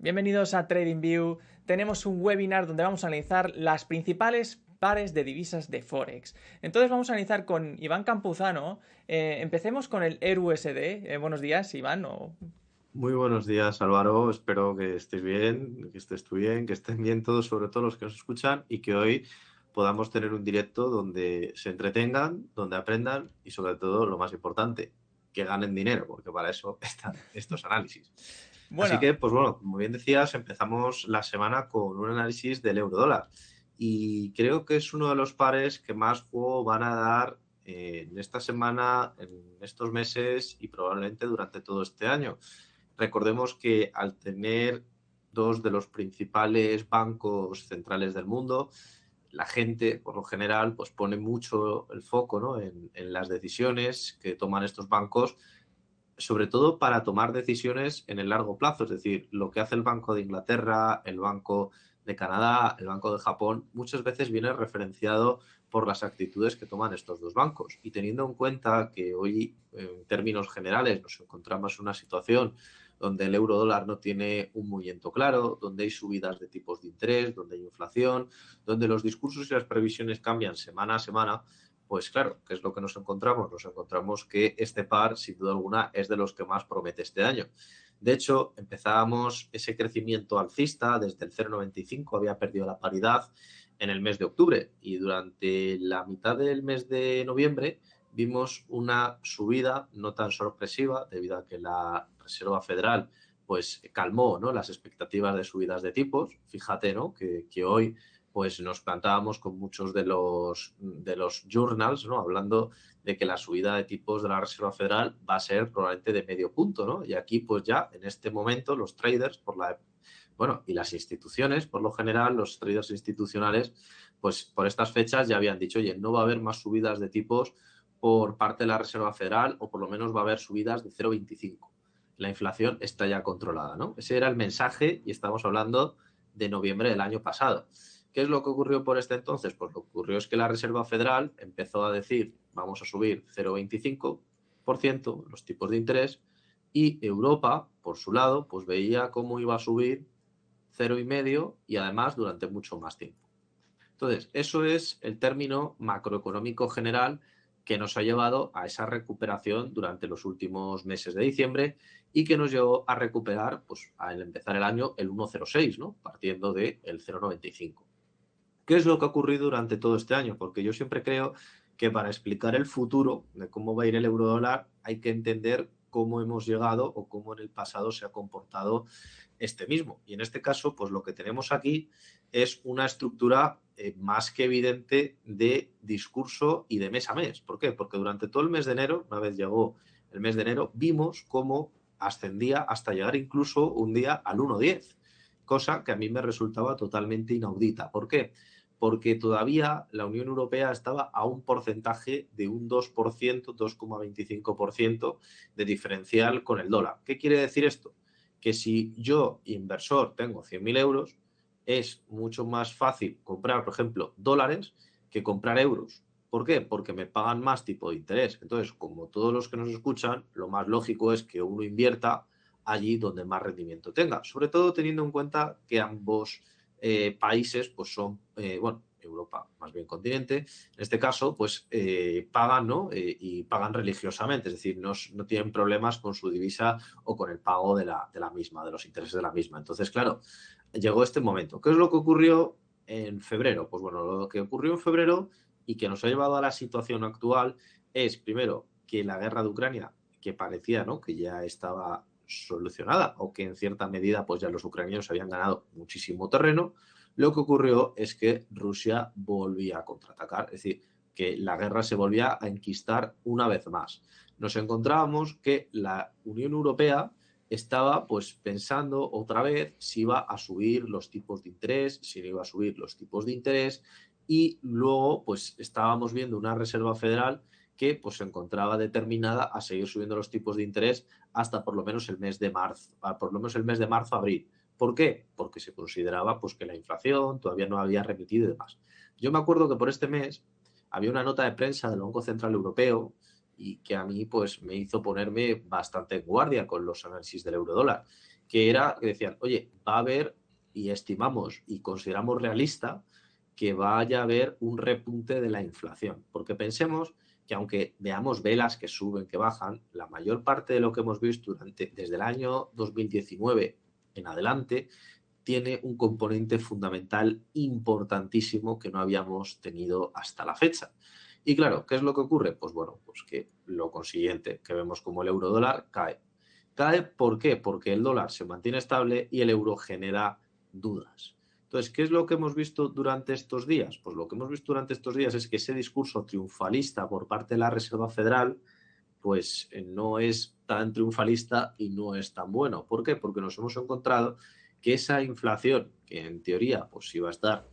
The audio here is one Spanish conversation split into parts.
Bienvenidos a TradingView. Tenemos un webinar donde vamos a analizar las principales pares de divisas de Forex. Entonces vamos a analizar con Iván Campuzano. Empecemos con el EURUSD. Buenos días, Iván. Muy buenos días, Álvaro. Espero que estés bien, que estés tú bien, que estén bien todos, sobre todo los que nos escuchan, y que hoy podamos tener un directo donde se entretengan, donde aprendan y, sobre todo, lo más importante, que ganen dinero, porque para eso están estos análisis. Así Bueno, que, pues bueno, como bien decías, empezamos la semana con un análisis del euro dólar. Y creo que es uno de los pares que más juego van a dar en esta semana, en estos meses y probablemente durante todo este año. Recordemos que al tener dos de los principales bancos centrales del mundo, la gente, por lo general, pues pone mucho el foco, ¿no?, en las decisiones que toman estos bancos, sobre todo para tomar decisiones en el largo plazo. Es decir, lo que hace el Banco de Inglaterra, el Banco de Canadá, el Banco de Japón, muchas veces viene referenciado por las actitudes que toman estos dos bancos. Y teniendo en cuenta que hoy, en términos generales, nos encontramos en una situación donde el euro dólar no tiene un movimiento claro, donde hay subidas de tipos de interés, donde hay inflación, donde los discursos y las previsiones cambian semana a semana, pues claro, ¿qué es lo que nos encontramos? Nos encontramos que este par, sin duda alguna, es de los que más promete este año. De hecho, empezábamos ese crecimiento alcista desde el 0,95, había perdido la paridad en el mes de octubre, y durante la mitad del mes de noviembre vimos una subida no tan sorpresiva debido a que la Reserva Federal pues calmó, ¿no?, las expectativas de subidas de tipos. Fíjate, ¿no?, que hoy pues nos plantábamos con muchos de los journals, ¿no?, hablando de que la subida de tipos de la Reserva Federal va a ser probablemente de medio punto, ¿no? Y aquí, pues ya en este momento, los traders, y las instituciones, por lo general, los traders institucionales, pues por estas fechas ya habían dicho, oye, no va a haber más subidas de tipos por parte de la Reserva Federal, o por lo menos va a haber subidas de 0,25. La inflación está ya controlada, ¿no? Ese era el mensaje, y estamos hablando de noviembre del año pasado. ¿Qué es lo que ocurrió por este entonces? Pues lo que ocurrió es que la Reserva Federal empezó a decir, vamos a subir 0,25% los tipos de interés, y Europa, por su lado, pues veía cómo iba a subir 0,5, y además durante mucho más tiempo. Entonces, eso es el término macroeconómico general que nos ha llevado a esa recuperación durante los últimos meses de diciembre, y que nos llevó a recuperar, pues al empezar el año, el 1,06, ¿no?, partiendo del 0,95. ¿Qué es lo que ha ocurrido durante todo este año? Porque yo siempre creo que para explicar el futuro de cómo va a ir el eurodólar hay que entender cómo hemos llegado o cómo en el pasado se ha comportado este mismo. Y en este caso, pues lo que tenemos aquí es una estructura más que evidente de discurso y de mes a mes. ¿Por qué? Porque durante todo el mes de enero, una vez llegó el mes de enero, vimos cómo ascendía hasta llegar incluso un día al 1,10, cosa que a mí me resultaba totalmente inaudita. ¿Por qué? Porque todavía la Unión Europea estaba a un porcentaje de un 2%, 2,25% de diferencial con el dólar. ¿Qué quiere decir esto? Que si yo, inversor, tengo 100.000 euros, es mucho más fácil comprar, por ejemplo, dólares que comprar euros. ¿Por qué? Porque me pagan más tipo de interés. Entonces, como todos los que nos escuchan, lo más lógico es que uno invierta allí donde más rendimiento tenga, sobre todo teniendo en cuenta que ambos países pues son, Europa, más bien continente, en este caso, pues pagan, ¿no? Y pagan religiosamente, es decir, no tienen problemas con su divisa o con el pago de la misma, de los intereses de la misma. Entonces, claro, llegó este momento. ¿Qué es lo que ocurrió en febrero? Pues bueno, lo que ocurrió en febrero y que nos ha llevado a la situación actual es, primero, que la guerra de Ucrania, que parecía, ¿no?, que ya estaba solucionada, o que en cierta medida pues ya los ucranianos habían ganado muchísimo terreno, lo que ocurrió es que Rusia volvía a contraatacar, es decir, que la guerra se volvía a enquistar una vez más. Nos encontrábamos que la Unión Europea estaba pues pensando otra vez si iba a subir los tipos de interés, si no iba a subir los tipos de interés, y luego pues estábamos viendo una Reserva Federal que pues se encontraba determinada a seguir subiendo los tipos de interés hasta por lo menos el mes de marzo, por lo menos el mes de marzo-abril. ¿Por qué? Porque se consideraba pues que la inflación todavía no había remitido y demás. Yo me acuerdo que por este mes había una nota de prensa del Banco Central Europeo, y que a mí pues me hizo ponerme bastante en guardia con los análisis del eurodólar, que era que decían, oye, va a haber, y estimamos y consideramos realista, que vaya a haber un repunte de la inflación. Porque pensemos que aunque veamos velas que suben, que bajan, la mayor parte de lo que hemos visto desde el año 2019 en adelante tiene un componente fundamental importantísimo que no habíamos tenido hasta la fecha. Y claro, ¿qué es lo que ocurre? Pues bueno, pues que lo consiguiente, que vemos como el euro dólar cae. ¿Cae por qué? Porque el dólar se mantiene estable y el euro genera dudas. Entonces, ¿qué es lo que hemos visto durante estos días? Pues lo que hemos visto durante estos días es que ese discurso triunfalista por parte de la Reserva Federal pues no es tan triunfalista y no es tan bueno. ¿Por qué? Porque nos hemos encontrado que esa inflación, que en teoría pues iba a estar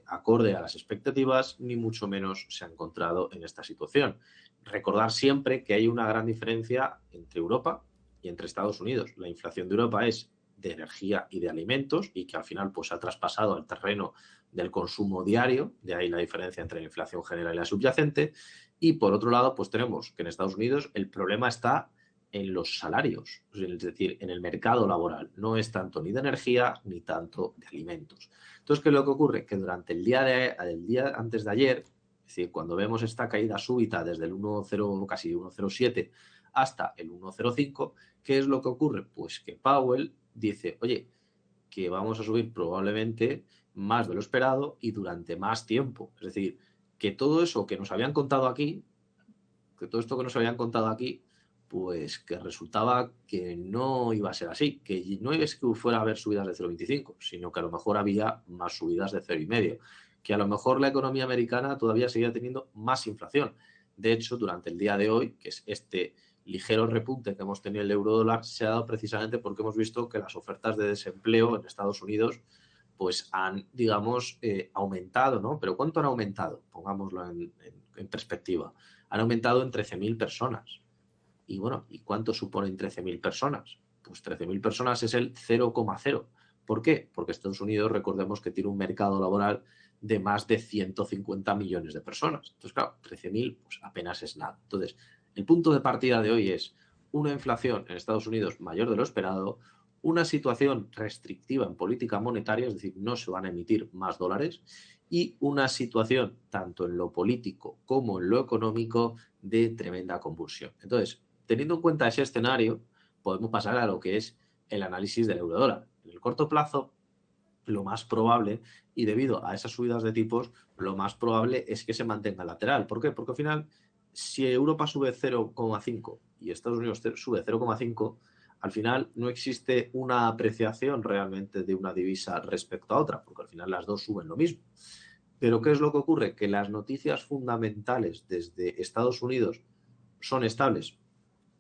acorde a las expectativas, ni mucho menos se ha encontrado en esta situación. Recordar siempre que hay una gran diferencia entre Europa y entre Estados Unidos. La inflación de Europa es de energía y de alimentos y que al final pues ha traspasado al terreno del consumo diario, de ahí la diferencia entre la inflación general y la subyacente. Y por otro lado, pues tenemos que en Estados Unidos el problema está en los salarios, es decir, en el mercado laboral. No es tanto ni de energía ni tanto de alimentos. Entonces, ¿qué es lo que ocurre? Que durante el día antes de ayer, es decir, cuando vemos esta caída súbita desde el 1,0, casi 1,07 hasta el 1,05, ¿qué es lo que ocurre? Pues que Powell dice, oye, que vamos a subir probablemente más de lo esperado y durante más tiempo. Es decir, que todo eso que nos habían contado aquí, que todo esto que nos habían contado aquí, pues que resultaba que no iba a ser así, que no es que fuera a haber subidas de 0,25, sino que a lo mejor había más subidas de 0,5, que a lo mejor la economía americana todavía seguía teniendo más inflación. De hecho, durante el día de hoy, que es este ligero repunte que hemos tenido el euro dólar, se ha dado precisamente porque hemos visto que las ofertas de desempleo en Estados Unidos pues han, digamos, aumentado, ¿no? Pero ¿cuánto han aumentado? Pongámoslo en perspectiva. Han aumentado en 13.000 personas. Y bueno, ¿y cuánto suponen 13.000 personas? Pues 13.000 personas es el 0,0. ¿Por qué? Porque Estados Unidos, recordemos que tiene un mercado laboral de más de 150 millones de personas. Entonces, claro, 13.000 pues apenas es nada. Entonces, el punto de partida de hoy es una inflación en Estados Unidos mayor de lo esperado, una situación restrictiva en política monetaria, es decir, no se van a emitir más dólares, y una situación, tanto en lo político como en lo económico, de tremenda convulsión. Entonces, teniendo en cuenta ese escenario, podemos pasar a lo que es el análisis del eurodólar. En el corto plazo, lo más probable, y debido a esas subidas de tipos, lo más probable es que se mantenga lateral. ¿Por qué? Porque al final, si Europa sube 0,5 y Estados Unidos sube 0,5, al final no existe una apreciación realmente de una divisa respecto a otra, porque al final las dos suben lo mismo. Pero ¿qué es lo que ocurre? Que las noticias fundamentales desde Estados Unidos son estables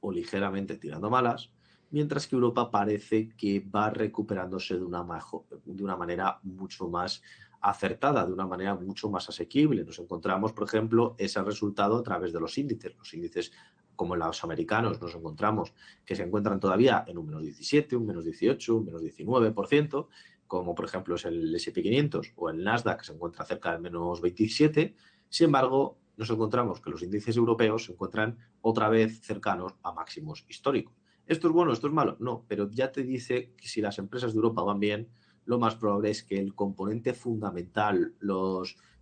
o ligeramente tirando malas, mientras que Europa parece que va recuperándose de una manera mucho más acertada, de una manera mucho más asequible. Nos encontramos, por ejemplo, ese resultado a través de los índices. Los índices como los americanos nos encontramos que se encuentran todavía en un menos 17, un menos 18, un menos 19%, como por ejemplo es el S&P 500 o el Nasdaq, que se encuentra cerca del menos 27. Sin embargo, nos encontramos que los índices europeos se encuentran otra vez cercanos a máximos históricos. ¿Esto es bueno, esto es malo? No, pero ya te dice que si las empresas de Europa van bien, lo más probable es que el componente fundamental,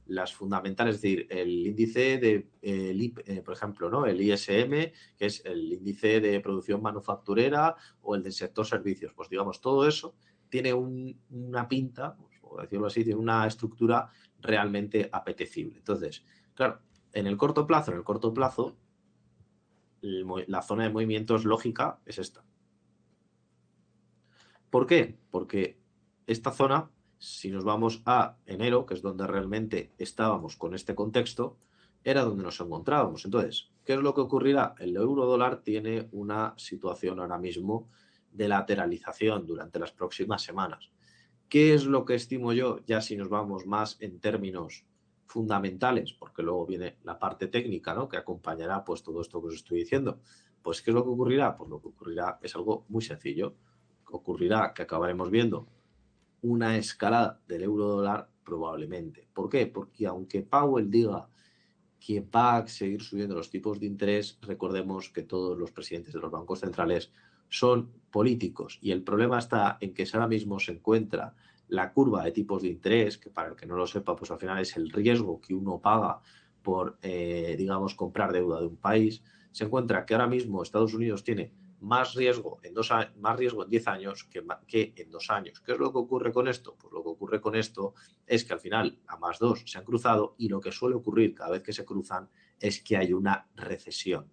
las fundamentales, es decir, el índice de, por ejemplo, ¿no? El ISM, que es el índice de producción manufacturera o el del sector servicios, pues digamos, todo eso tiene una pinta, pues, por decirlo así, tiene una estructura realmente apetecible. Entonces, claro, en el corto plazo, la zona de movimientos lógica es esta. ¿Por qué? Porque esta zona, si nos vamos a enero, que es donde realmente estábamos con este contexto, era donde nos encontrábamos. Entonces, ¿qué es lo que ocurrirá? El euro dólar tiene una situación ahora mismo de lateralización durante las próximas semanas. ¿Qué es lo que estimo yo? Ya si nos vamos más en términos fundamentales, porque luego viene la parte técnica, ¿no? Que acompañará pues todo esto que os estoy diciendo. Pues ¿qué es lo que ocurrirá? Pues lo que ocurrirá es algo muy sencillo. Ocurrirá que acabaremos viendo una escalada del euro dólar probablemente. ¿Por qué? Porque aunque Powell diga que va a seguir subiendo los tipos de interés, recordemos que todos los presidentes de los bancos centrales son políticos. Y el problema está en que ahora mismo se encuentra la curva de tipos de interés, que para el que no lo sepa, pues al final es el riesgo que uno paga por, digamos, comprar deuda de un país. Se encuentra que ahora mismo Estados Unidos tiene más riesgo más riesgo en 10 años que en 2 años. ¿Qué es lo que ocurre con esto? Pues lo que ocurre con esto es que al final a más 2 se han cruzado y lo que suele ocurrir cada vez que se cruzan es que hay una recesión.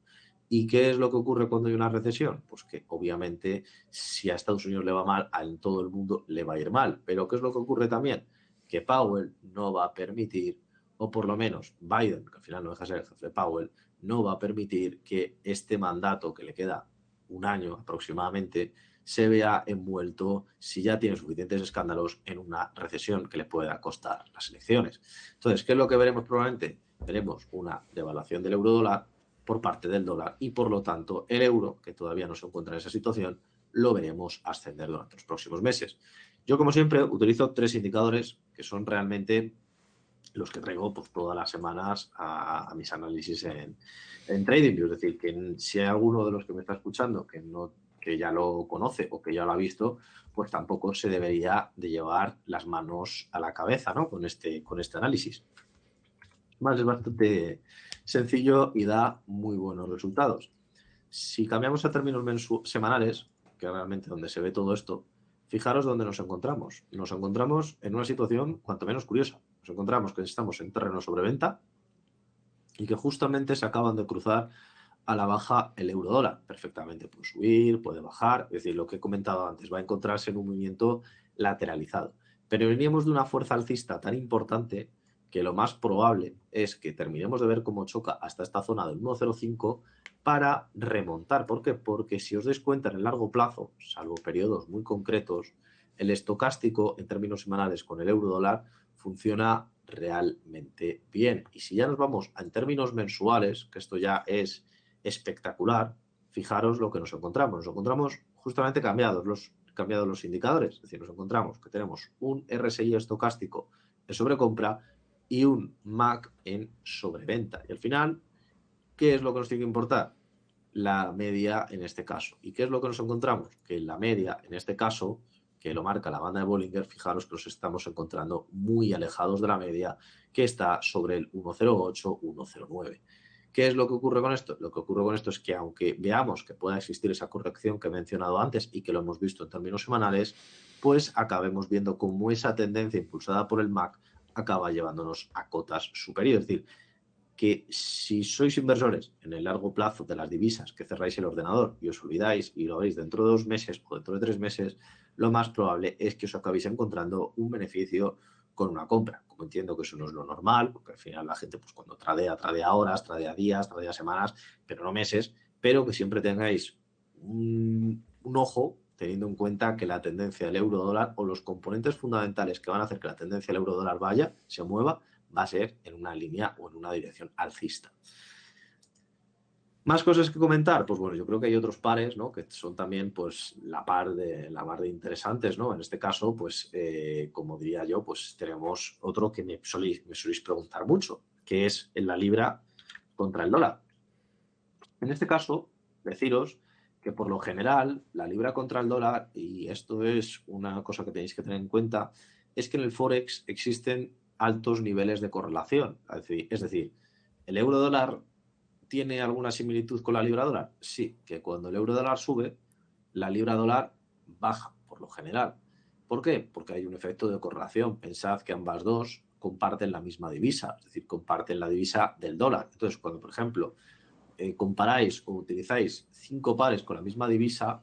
¿Y qué es lo que ocurre cuando hay una recesión? Pues que obviamente si a Estados Unidos le va mal, a todo el mundo le va a ir mal. Pero ¿qué es lo que ocurre también? Que Powell no va a permitir, o por lo menos Biden, que al final no deja de ser el jefe de Powell, no va a permitir que este mandato que le queda un año aproximadamente se vea envuelto, si ya tiene suficientes escándalos, en una recesión que le pueda costar las elecciones. Entonces, ¿qué es lo que veremos probablemente? Veremos una devaluación del euro dólar por parte del dólar y por lo tanto el euro, que todavía no se encuentra en esa situación, lo veremos ascender durante los próximos meses. Yo, como siempre, utilizo 3 indicadores que son realmente los que traigo pues, todas las semanas a mis análisis en TradingView. Es decir, que si hay alguno de los que me está escuchando que ya lo conoce o que ya lo ha visto, pues tampoco se debería de llevar las manos a la cabeza, ¿no? con este análisis. Más es bastante sencillo y da muy buenos resultados. Si cambiamos a términos semanales, que realmente donde se ve todo esto, fijaros dónde nos encontramos. Nos encontramos en una situación cuanto menos curiosa. Nos encontramos que estamos en terreno sobreventa y que justamente se acaban de cruzar a la baja el euro dólar. Perfectamente puede subir, puede bajar, es decir, lo que he comentado antes, va a encontrarse en un movimiento lateralizado. Pero veníamos de una fuerza alcista tan importante que lo más probable es que terminemos de ver cómo choca hasta esta zona del 1,05 para remontar. ¿Por qué? Porque si os dais cuenta en el largo plazo, salvo periodos muy concretos, el estocástico en términos semanales con el euro dólar funciona realmente bien. Y si ya nos vamos en términos mensuales, que esto ya es espectacular, fijaros lo que nos encontramos. Nos encontramos justamente cambiados los indicadores. Es decir, nos encontramos que tenemos un RSI estocástico en sobrecompra y un MAC en sobreventa. Y al final, ¿qué es lo que nos tiene que importar? La media en este caso. ¿Y qué es lo que nos encontramos? Que la media en este caso, que lo marca la banda de Bollinger, fijaros que nos estamos encontrando muy alejados de la media, que está sobre el 1,08, 1,09. ¿Qué es lo que ocurre con esto? Lo que ocurre con esto es que aunque veamos que pueda existir esa corrección que he mencionado antes y que lo hemos visto en términos semanales, pues acabemos viendo cómo esa tendencia impulsada por el MAC acaba llevándonos a cotas superiores. Es decir, que si sois inversores en el largo plazo de las divisas, que cerráis el ordenador y os olvidáis y lo veis dentro de 2 meses o dentro de 3 meses, lo más probable es que os acabéis encontrando un beneficio con una compra. Como entiendo que eso no es lo normal, porque al final la gente pues cuando tradea horas, tradea días, tradea semanas, pero no meses, pero que siempre tengáis un ojo teniendo en cuenta que la tendencia del euro dólar o los componentes fundamentales que van a hacer que la tendencia del euro dólar se mueva, va a ser en una línea o en una dirección alcista. Más cosas que comentar, pues bueno, yo creo que hay otros pares, ¿no? Que son también, pues, la par de interesantes, ¿no? En este caso, pues, como diría yo, pues tenemos otro que me soléis preguntar mucho, que es en la libra contra el dólar. En este caso, deciros que por lo general la libra contra el dólar, y esto es una cosa que tenéis que tener en cuenta, es que en el Forex existen altos niveles de correlación. Es decir, el euro dólar tiene alguna similitud con la libra dólar. Sí, que cuando el euro dólar sube, la libra dólar baja, por lo general. ¿Por qué? Porque hay un efecto de correlación. Pensad que ambas dos comparten la misma divisa, es decir, comparten la divisa del dólar. Entonces, cuando, por ejemplo, comparáis o utilizáis 5 pares con la misma divisa,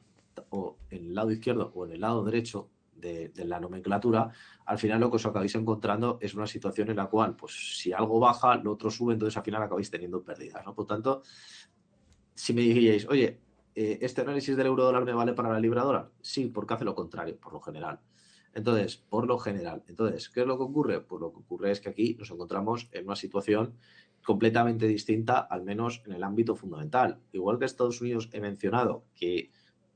o en el lado izquierdo o en el lado derecho de la nomenclatura, al final lo que os acabáis encontrando es una situación en la cual, pues si algo baja, lo otro sube, entonces al final acabáis teniendo pérdidas, ¿no? Por tanto, si me diríais, oye, ¿este análisis del euro dólar me vale para la libra dólar? Sí, porque hace lo contrario, por lo general. Entonces, ¿qué es lo que ocurre? Pues lo que ocurre es que aquí nos encontramos en una situación completamente distinta, al menos en el ámbito fundamental. Igual que Estados Unidos he mencionado que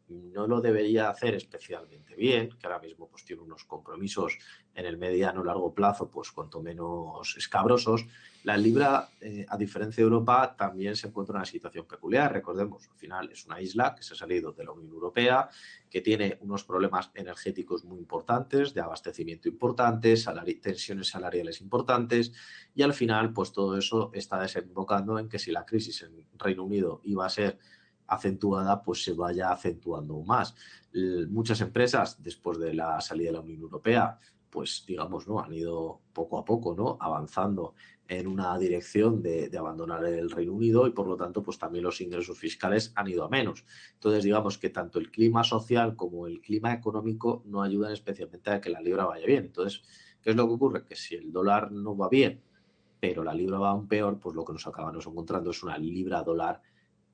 no lo debería hacer especialmente bien, que ahora mismo pues tiene unos compromisos en el mediano largo plazo pues cuanto menos escabrosos. La libra, a diferencia de Europa, también se encuentra en una situación peculiar. Recordemos, al final es una isla que se ha salido de la Unión Europea, que tiene unos problemas energéticos muy importantes, de abastecimiento importantes, tensiones salariales importantes, y al final pues todo eso está desembocando en que si la crisis en Reino Unido iba a ser acentuada, pues se vaya acentuando aún más. Muchas empresas, después de la salida de la Unión Europea, pues digamos, ¿no? Han ido poco a poco, ¿no? Avanzando en una dirección de abandonar el Reino Unido y por lo tanto, pues también los ingresos fiscales han ido a menos. Entonces, digamos que tanto el clima social como el clima económico no ayudan especialmente a que la libra vaya bien. Entonces, ¿qué es lo que ocurre? Que si el dólar no va bien, pero la libra va aún peor, pues lo que nos acabamos encontrando es una libra dólar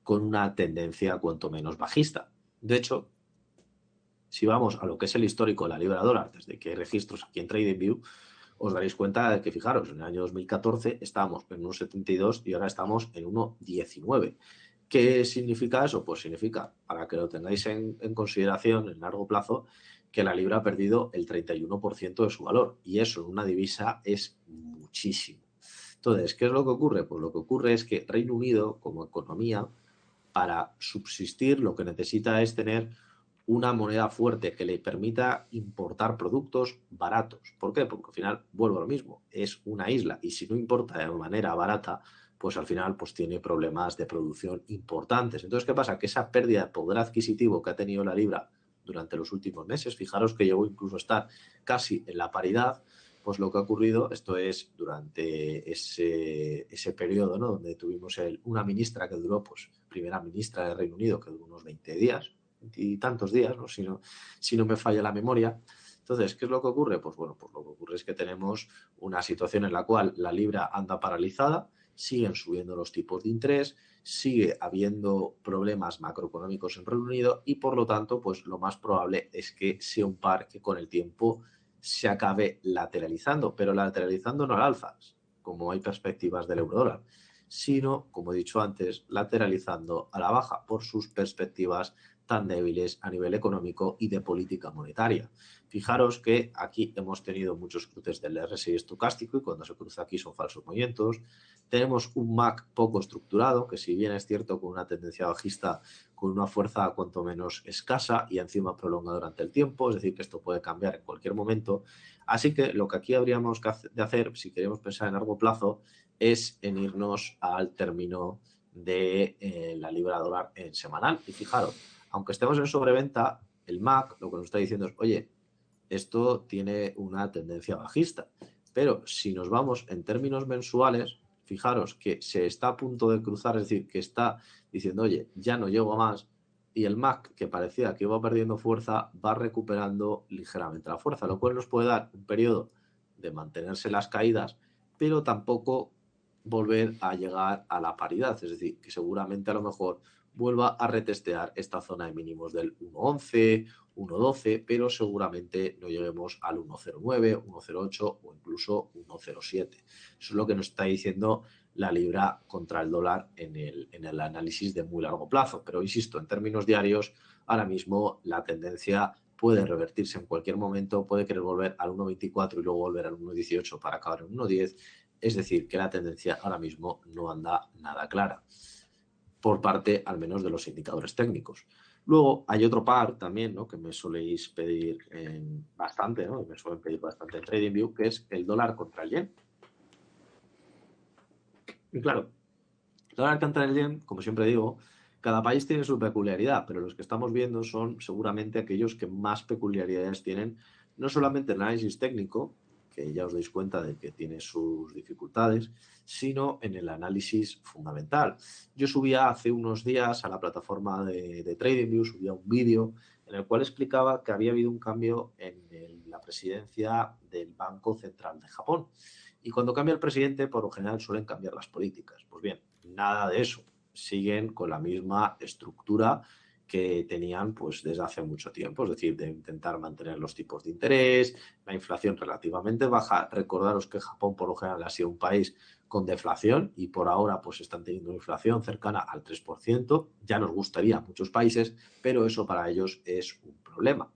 con una tendencia cuanto menos bajista. De hecho, si vamos a lo que es el histórico de la libra dólar, desde que hay registros aquí en TradingView, os daréis cuenta de que, fijaros, en el año 2014 estábamos en 1,72 y ahora estamos en 1,19. ¿Qué significa eso? Pues significa, para que lo tengáis en consideración en largo plazo, que la libra ha perdido el 31% de su valor. Y eso en una divisa es muchísimo. Entonces, ¿qué es lo que ocurre? Pues lo que ocurre es que Reino Unido, como economía, para subsistir, lo que necesita es tener una moneda fuerte que le permita importar productos baratos. ¿Por qué? Porque al final, vuelvo a lo mismo, es una isla y si no importa de manera barata, pues al final pues tiene problemas de producción importantes. Entonces, ¿qué pasa? Que esa pérdida de poder adquisitivo que ha tenido la libra durante los últimos meses, fijaros que llegó incluso a estar casi en la paridad, pues lo que ha ocurrido, esto es durante ese periodo, ¿no? Donde tuvimos una ministra que duró, pues primera ministra de Reino Unido, que duró unos 20 días, y tantos días, ¿no? Si no me falla la memoria. Entonces, ¿qué es lo que ocurre? Pues bueno, pues lo que ocurre es que tenemos una situación en la cual la libra anda paralizada, siguen subiendo los tipos de interés, sigue habiendo problemas macroeconómicos en Reino Unido y por lo tanto, pues lo más probable es que sea un par que con el tiempo se acabe lateralizando, pero lateralizando no al alza, como hay perspectivas del eurodólar, sino, como he dicho antes, lateralizando a la baja por sus perspectivas tan débiles a nivel económico y de política monetaria. Fijaros que aquí hemos tenido muchos cruces del RSI estocástico y cuando se cruza aquí son falsos movimientos. Tenemos un MAC poco estructurado, que si bien es cierto con una tendencia bajista, con una fuerza cuanto menos escasa y encima prolongada durante el tiempo, es decir, que esto puede cambiar en cualquier momento. Así que lo que aquí habríamos de hacer, si queremos pensar en largo plazo, es en irnos al término de la libra dólar en semanal. Y fijaros, aunque estemos en sobreventa, el MAC lo que nos está diciendo es, oye, esto tiene una tendencia bajista. Pero si nos vamos en términos mensuales, fijaros que se está a punto de cruzar, es decir, que está diciendo, oye, ya no llego a más, y el MAC, que parecía que iba perdiendo fuerza, va recuperando ligeramente la fuerza, lo cual nos puede dar un periodo de mantenerse las caídas, pero tampoco volver a llegar a la paridad, es decir, que seguramente a lo mejor vuelva a retestear esta zona de mínimos del 1.11, 1.12, pero seguramente no lleguemos al 1.09, 1.08 o incluso 1.07. Eso es lo que nos está diciendo la libra contra el dólar en el análisis de muy largo plazo. Pero insisto, en términos diarios, ahora mismo la tendencia puede revertirse en cualquier momento, puede querer volver al 1.24 y luego volver al 1.18 para acabar en 1.10. Es decir, que la tendencia ahora mismo no anda nada clara por parte al menos de los indicadores técnicos. Luego hay otro par también, ¿no? Que me soléis pedir bastante, ¿no? Me suelen pedir bastante en TradingView, que es el dólar contra el yen. Y claro, el dólar contra el yen, como siempre digo, cada país tiene su peculiaridad, pero los que estamos viendo son seguramente aquellos que más peculiaridades tienen, no solamente el análisis técnico, que ya os dais cuenta de que tiene sus dificultades, sino en el análisis fundamental. Yo subía hace unos días a la plataforma de TradingView, subía un vídeo en el cual explicaba que había habido un cambio en la presidencia del Banco Central de Japón. Y cuando cambia el presidente, por lo general suelen cambiar las políticas. Pues bien, nada de eso. Siguen con la misma estructura que tenían pues desde hace mucho tiempo, es decir, de intentar mantener los tipos de interés, la inflación relativamente baja. Recordaros que Japón por lo general ha sido un país con deflación y por ahora pues están teniendo una inflación cercana al 3%. Ya nos gustaría a muchos países, pero eso para ellos es un problema.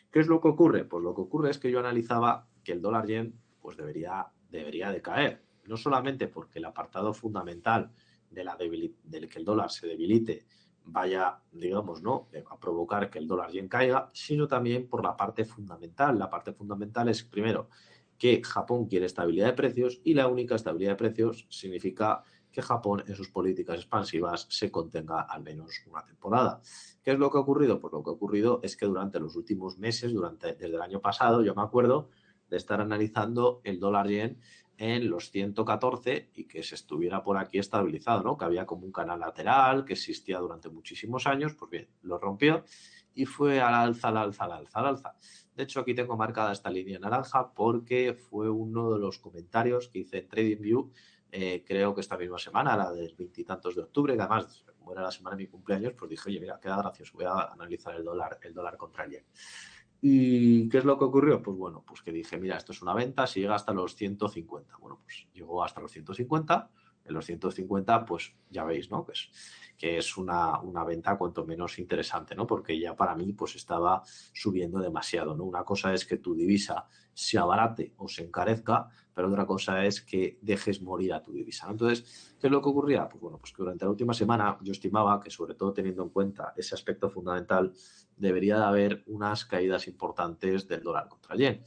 ¿Qué es lo que ocurre? Pues lo que ocurre es que yo analizaba que el dólar yen pues debería de caer. No solamente porque el apartado fundamental del que el dólar se debilite vaya, digamos, ¿no?, a provocar que el dólar yen caiga, sino también por la parte fundamental. La parte fundamental es, primero, que Japón quiere estabilidad de precios y la única estabilidad de precios significa que Japón en sus políticas expansivas se contenga al menos una temporada. ¿Qué es lo que ha ocurrido? Pues lo que ha ocurrido es que durante los últimos meses, desde el año pasado, yo me acuerdo de estar analizando el dólar yen en los 114 y que se estuviera por aquí estabilizado, ¿no? Que había como un canal lateral que existía durante muchísimos años, pues bien, lo rompió y fue al alza, al alza, al alza, al alza. De hecho, aquí tengo marcada esta línea naranja porque fue uno de los comentarios que hice en TradingView, creo que esta misma semana, la del veintitantos de octubre, que además, como era la semana de mi cumpleaños, pues dije, oye, mira, queda gracioso, voy a analizar el dólar contra el yen. ¿Y qué es lo que ocurrió? Pues bueno, pues que dije, mira, esto es una venta, si llega hasta los 150. Bueno, pues llegó hasta los 150. En los 150, pues ya veis, ¿no? Que es una venta cuanto menos interesante, ¿no? Porque ya para mí, pues estaba subiendo demasiado, ¿no? Una cosa es que tu divisa se abarate o se encarezca, pero otra cosa es que dejes morir a tu divisa, ¿no? Entonces, ¿qué es lo que ocurría? Pues bueno, pues que durante la última semana yo estimaba que, sobre todo teniendo en cuenta ese aspecto fundamental, debería de haber unas caídas importantes del dólar contra el yen.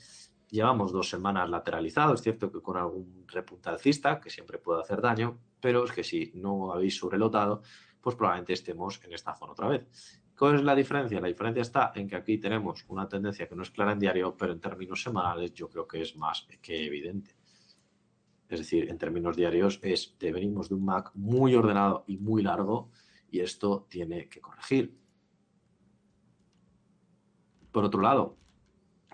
Llevamos 2 semanas lateralizado, es cierto que con algún repunte alcista, que siempre puede hacer daño, pero es que si no habéis sobrelotado, pues probablemente estemos en esta zona otra vez. ¿Cuál es la diferencia? La diferencia está en que aquí tenemos una tendencia que no es clara en diario, pero en términos semanales yo creo que es más que evidente. Es decir, en términos diarios venimos de un MAC muy ordenado y muy largo y esto tiene que corregir. Por otro lado,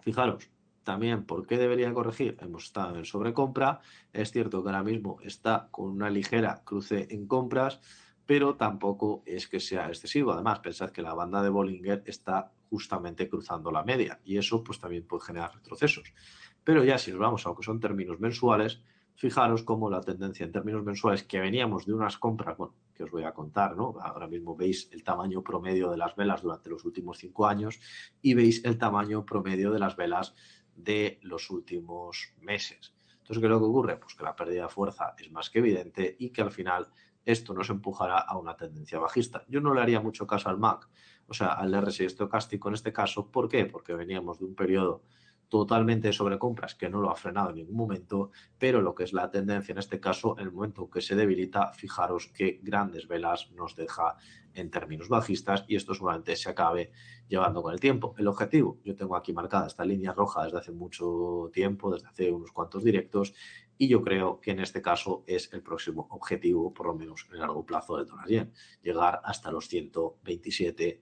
fijaros, también, ¿por qué debería corregir? Hemos estado en sobrecompra. Es cierto que ahora mismo está con una ligera cruce en compras, pero tampoco es que sea excesivo. Además, pensad que la banda de Bollinger está justamente cruzando la media y eso pues también puede generar retrocesos. Pero ya si nos vamos a lo que son términos mensuales, fijaros cómo la tendencia en términos mensuales, que veníamos de unas compras, bueno, que os voy a contar, ¿no? Ahora mismo veis el tamaño promedio de las velas durante los últimos 5 años y veis el tamaño promedio de las velas de los últimos meses. Entonces, ¿qué es lo que ocurre? Pues que la pérdida de fuerza es más que evidente y que al final esto nos empujará a una tendencia bajista. Yo no le haría mucho caso al MAC, o sea, al RSI estocástico en este caso. ¿Por qué? Porque veníamos de un periodo totalmente de sobrecompras que no lo ha frenado en ningún momento, pero lo que es la tendencia en este caso, en el momento que se debilita, fijaros qué grandes velas nos deja en términos bajistas y esto seguramente se acabe llevando con el tiempo. El objetivo, yo tengo aquí marcada esta línea roja desde hace mucho tiempo, desde hace unos cuantos directos, y yo creo que en este caso es el próximo objetivo, por lo menos en el largo plazo del dólar yen, llegar hasta los 127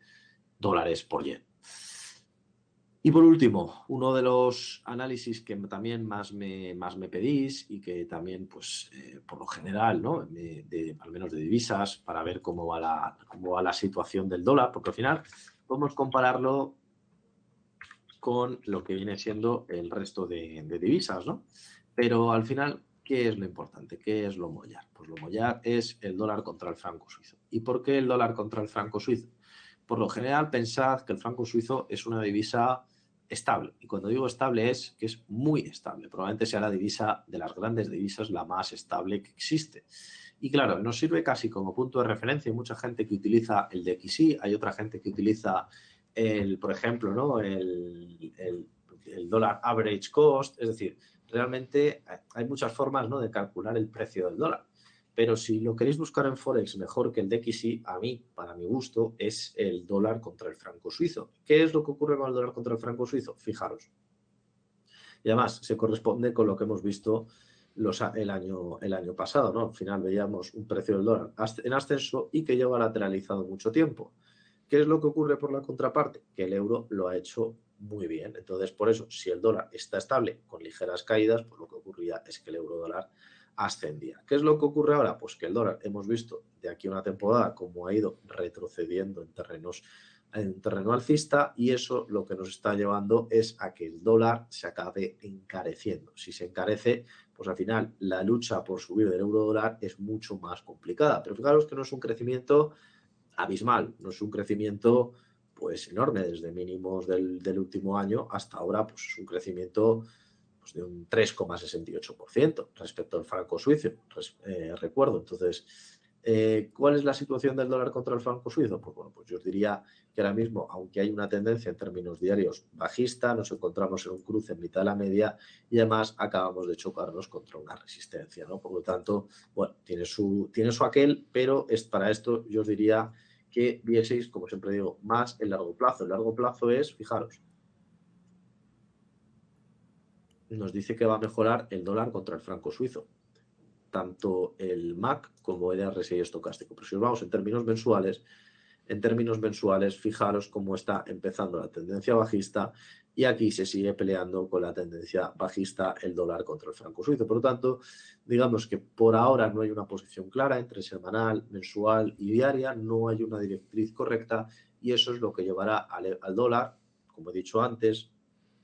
dólares por yen. Y por último, uno de los análisis que también más me pedís y que también, pues, por lo general, ¿no? Al menos de divisas, para ver cómo va la situación del dólar, porque al final podemos compararlo con lo que viene siendo el resto de divisas, ¿no? Pero al final, ¿qué es lo importante? ¿Qué es lo mollar? Pues lo mollar es el dólar contra el franco suizo. ¿Y por qué el dólar contra el franco suizo? Por lo general, pensad que el franco suizo es una divisa estable. Y cuando digo estable es que es muy estable. Probablemente sea la divisa de las grandes divisas la más estable que existe. Y claro, nos sirve casi como punto de referencia. Hay mucha gente que utiliza el DXY, hay otra gente que utiliza por ejemplo, ¿no? El dólar average cost. Es decir, realmente hay muchas formas, ¿no?, de calcular el precio del dólar. Pero si lo queréis buscar en Forex mejor que el DXY, a mí, para mi gusto, es el dólar contra el franco suizo. ¿Qué es lo que ocurre con el dólar contra el franco suizo? Fijaros. Y además se corresponde con lo que hemos visto el año pasado, ¿no? Al final veíamos un precio del dólar en ascenso y que lleva lateralizado mucho tiempo. ¿Qué es lo que ocurre por la contraparte? Que el euro lo ha hecho muy bien. Entonces, por eso, si el dólar está estable con ligeras caídas, pues lo que ocurría es que el euro dólar ascendía. ¿Qué es lo que ocurre ahora? Pues que el dólar, hemos visto de aquí a una temporada cómo ha ido retrocediendo en terreno alcista, y eso lo que nos está llevando es a que el dólar se acabe encareciendo. Si se encarece, pues al final la lucha por subir del euro dólar es mucho más complicada. Pero fijaros que no es un crecimiento abismal, no es un crecimiento pues enorme desde mínimos del último año hasta ahora, pues es un crecimiento pues, de un 3,68% respecto al franco suizo, recuerdo. Entonces, ¿cuál es la situación del dólar contra el franco suizo? Pues bueno, pues yo os diría que ahora mismo, aunque hay una tendencia en términos diarios bajista, nos encontramos en un cruce en mitad de la media y además acabamos de chocarnos contra una resistencia, ¿no? Por lo tanto, bueno, tiene su aquel, pero para esto yo os diría que vieseis, como siempre digo, más el largo plazo. El largo plazo es, fijaros, nos dice que va a mejorar el dólar contra el franco suizo, tanto el MAC como el RSI estocástico. Pero si os vamos en términos mensuales, fijaros cómo está empezando la tendencia bajista y aquí se sigue peleando con la tendencia bajista el dólar contra el franco suizo. Por lo tanto, digamos que por ahora no hay una posición clara entre semanal, mensual y diaria, no hay una directriz correcta y eso es lo que llevará al dólar, como he dicho antes,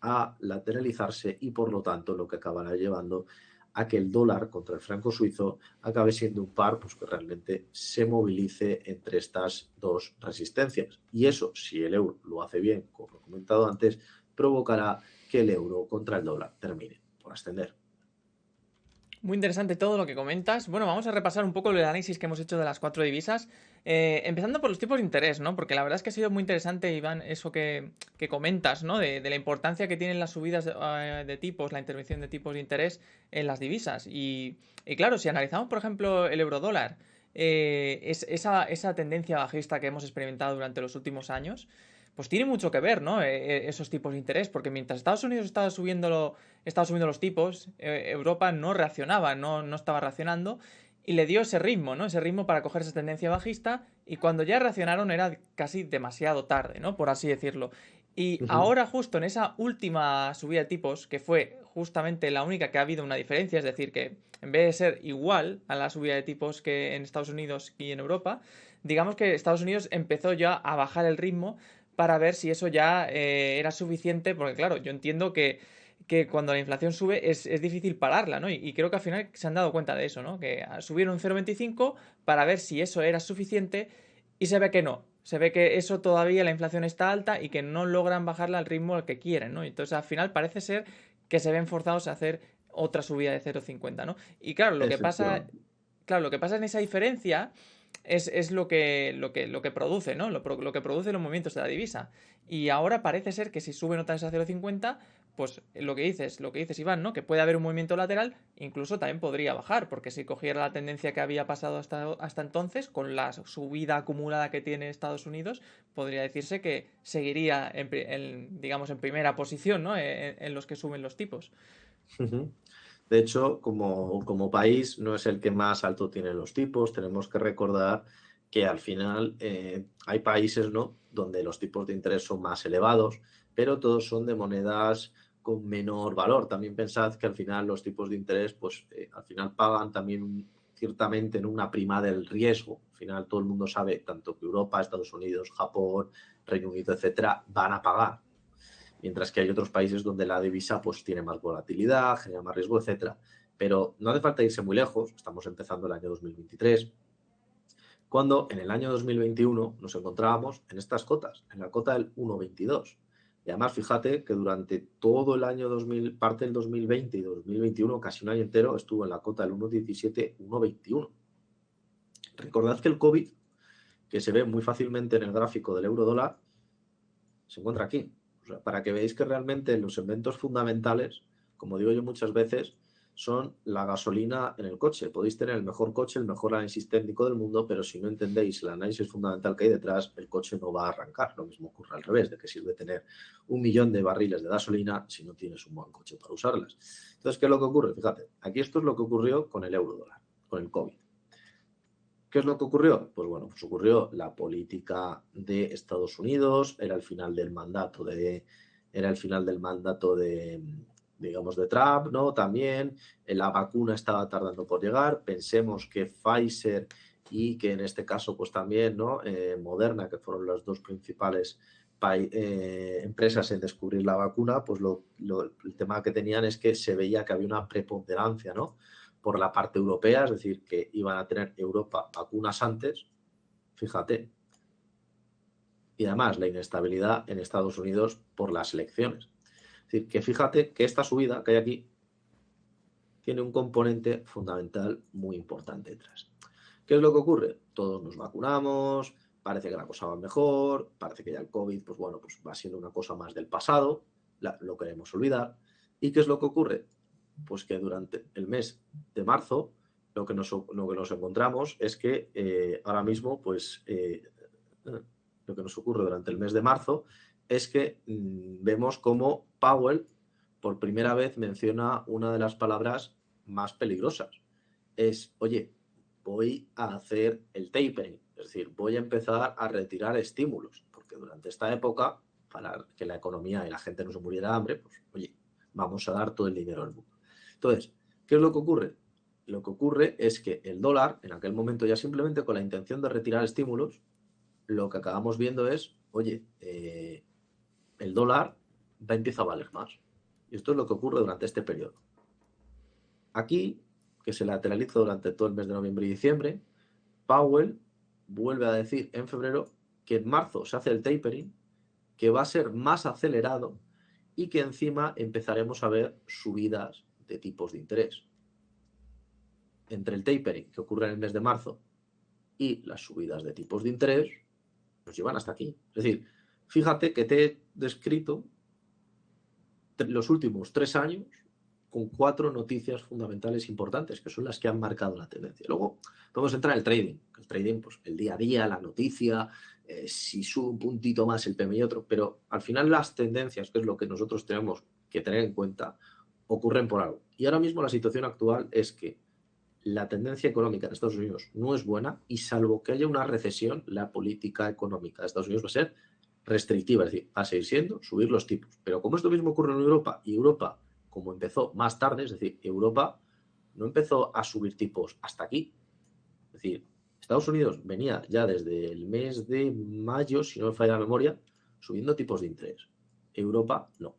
a lateralizarse y por lo tanto lo que acabará llevando a que el dólar contra el franco suizo acabe siendo un par pues, que realmente se movilice entre estas dos resistencias. Y eso, si el euro lo hace bien, como he comentado antes, provocará que el euro contra el dólar termine por ascender. Muy interesante todo lo que comentas. Bueno, vamos a repasar un poco el análisis que hemos hecho de las cuatro divisas. Empezando por los tipos de interés, ¿no? Porque la verdad es que ha sido muy interesante, Iván, eso que comentas, ¿no? De la importancia que tienen las subidas de tipos, la intervención de tipos de interés en las divisas. Y claro, si analizamos, por ejemplo, el eurodólar, esa tendencia bajista que hemos experimentado durante los últimos años, pues tiene mucho que ver, ¿no? Esos tipos de interés, porque mientras Estados Unidos estaba subiendo los tipos, Europa no reaccionaba, no estaba reaccionando y le dio ese ritmo, ¿no? Ese ritmo para coger esa tendencia bajista y cuando ya reaccionaron era casi demasiado tarde, ¿no? Por así decirlo. Y ahora justo en esa última subida de tipos, que fue justamente la única que ha habido una diferencia, es decir, que en vez de ser igual a la subida de tipos que en Estados Unidos y en Europa, digamos que Estados Unidos empezó ya a bajar el ritmo para ver si eso ya era suficiente, porque claro, yo entiendo que cuando la inflación sube es difícil pararla, ¿no? Y creo que al final se han dado cuenta de eso, ¿no? Que subieron un 0,25 para ver si eso era suficiente y se ve que no. Se ve que eso todavía la inflación está alta y que no logran bajarla al ritmo al que quieren, ¿no? Entonces al final parece ser que se ven forzados a hacer otra subida de 0,50, ¿no? Y claro, Efectivamente. lo que pasa en esa diferencia es lo que produce, ¿no? Lo que produce los movimientos de la divisa. Y ahora parece ser que si suben otra vez a 0,50, pues lo que dices, Iván, ¿no? Que puede haber un movimiento lateral, incluso también podría bajar, porque si cogiera la tendencia que había pasado hasta entonces, con la subida acumulada que tiene Estados Unidos, podría decirse que seguiría, digamos, en primera posición, ¿no? En los que suben los tipos. De hecho, como país no es el que más alto tiene los tipos. Tenemos que recordar que al final hay países, ¿no?, donde los tipos de interés son más elevados, pero todos son de monedas con menor valor. También pensad que al final los tipos de interés, pues al final pagan también ciertamente en una prima del riesgo. Al final todo el mundo sabe, tanto que Europa, Estados Unidos, Japón, Reino Unido, etcétera, van a pagar, mientras que hay otros países donde la divisa pues tiene más volatilidad, genera más riesgo, etcétera. Pero no hace falta irse muy lejos, estamos empezando el año 2023, cuando en el año 2021 nos encontrábamos en estas cotas, en la cota del 1,22. Y además, fíjate que durante todo el año 2000, parte del 2020 y 2021, casi un año entero, estuvo en la cota del 1,17, 1,21. Recordad que el COVID, que se ve muy fácilmente en el gráfico del euro dólar, se encuentra aquí. O sea, para que veáis que realmente los eventos fundamentales, como digo yo muchas veces, son la gasolina en el coche. Podéis tener el mejor coche, el mejor análisis técnico del mundo, pero si no entendéis el análisis fundamental que hay detrás, el coche no va a arrancar. Lo mismo ocurre al revés, de que sirve tener 1 millón de barriles de gasolina si no tienes un buen coche para usarlas. Entonces, ¿qué es lo que ocurre? Fíjate, aquí esto es lo que ocurrió con el euro dólar, con el COVID. ¿Qué es lo que ocurrió? Pues bueno, pues ocurrió la política de Estados Unidos, era el final del mandato digamos, de Trump, ¿no? También la vacuna estaba tardando por llegar. Pensemos que Pfizer y que en este caso, pues también, ¿no? Moderna, que fueron las dos principales empresas en descubrir la vacuna, pues el tema que tenían es que se veía que había una preponderancia, ¿no? Por la parte europea, es decir, que iban a tener Europa vacunas antes, fíjate. Y además la inestabilidad en Estados Unidos por las elecciones. Es decir, que fíjate que esta subida que hay aquí tiene un componente fundamental muy importante detrás. ¿Qué es lo que ocurre? Todos nos vacunamos, parece que la cosa va mejor, parece que ya el COVID, pues bueno, pues va siendo una cosa más del pasado, lo queremos olvidar. ¿Y qué es lo que ocurre? Pues que durante el mes de marzo lo que nos encontramos es que ahora mismo, pues lo que nos ocurre durante el mes de marzo es que vemos cómo Powell por primera vez menciona una de las palabras más peligrosas. Es, oye, voy a hacer el tapering, es decir, voy a empezar a retirar estímulos, porque durante esta época, para que la economía y la gente no se muriera de hambre, pues, oye, vamos a dar todo el dinero al mundo. Entonces, ¿qué es lo que ocurre? Lo que ocurre es que el dólar, en aquel momento ya simplemente con la intención de retirar estímulos, lo que acabamos viendo es, oye, el dólar empieza a valer más. Y esto es lo que ocurre durante este periodo. Aquí, que se lateraliza durante todo el mes de noviembre y diciembre, Powell vuelve a decir en febrero que en marzo se hace el tapering, que va a ser más acelerado y que encima empezaremos a ver subidas de tipos de interés. Entre el tapering que ocurre en el mes de marzo y las subidas de tipos de interés, nos llevan hasta aquí. Es decir, fíjate que te he descrito los últimos 3 años con 4 noticias fundamentales importantes, que son las que han marcado la tendencia. Luego podemos entrar en el trading. El trading, pues el día a día, la noticia, si sube un puntito más el PMI y otro, pero al final las tendencias, que es lo que nosotros tenemos que tener en cuenta, ocurren por algo. Y ahora mismo la situación actual es que la tendencia económica en Estados Unidos no es buena y salvo que haya una recesión, la política económica de Estados Unidos va a ser restrictiva, es decir, va a seguir siendo subir los tipos. Pero como esto mismo ocurre en Europa y Europa, como empezó más tarde, es decir, Europa no empezó a subir tipos hasta aquí. Es decir, Estados Unidos venía ya desde el mes de mayo, si no me falla la memoria, subiendo tipos de interés. Europa no.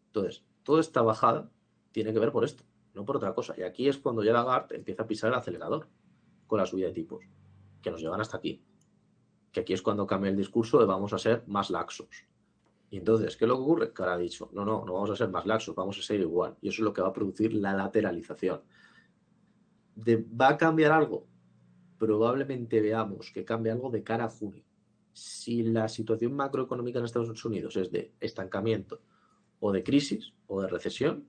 Entonces, toda esta bajada tiene que ver por esto, no por otra cosa. Y aquí es cuando ya Lagarde empieza a pisar el acelerador con la subida de tipos, que nos llevan hasta aquí. Que aquí es cuando cambia el discurso de vamos a ser más laxos. Y entonces, ¿qué es lo que ocurre? Que ahora ha dicho, no vamos a ser más laxos, vamos a ser igual. Y eso es lo que va a producir la lateralización. ¿Va a cambiar algo? Probablemente veamos que cambie algo de cara a junio. Si la situación macroeconómica en Estados Unidos es de estancamiento o de crisis o de recesión,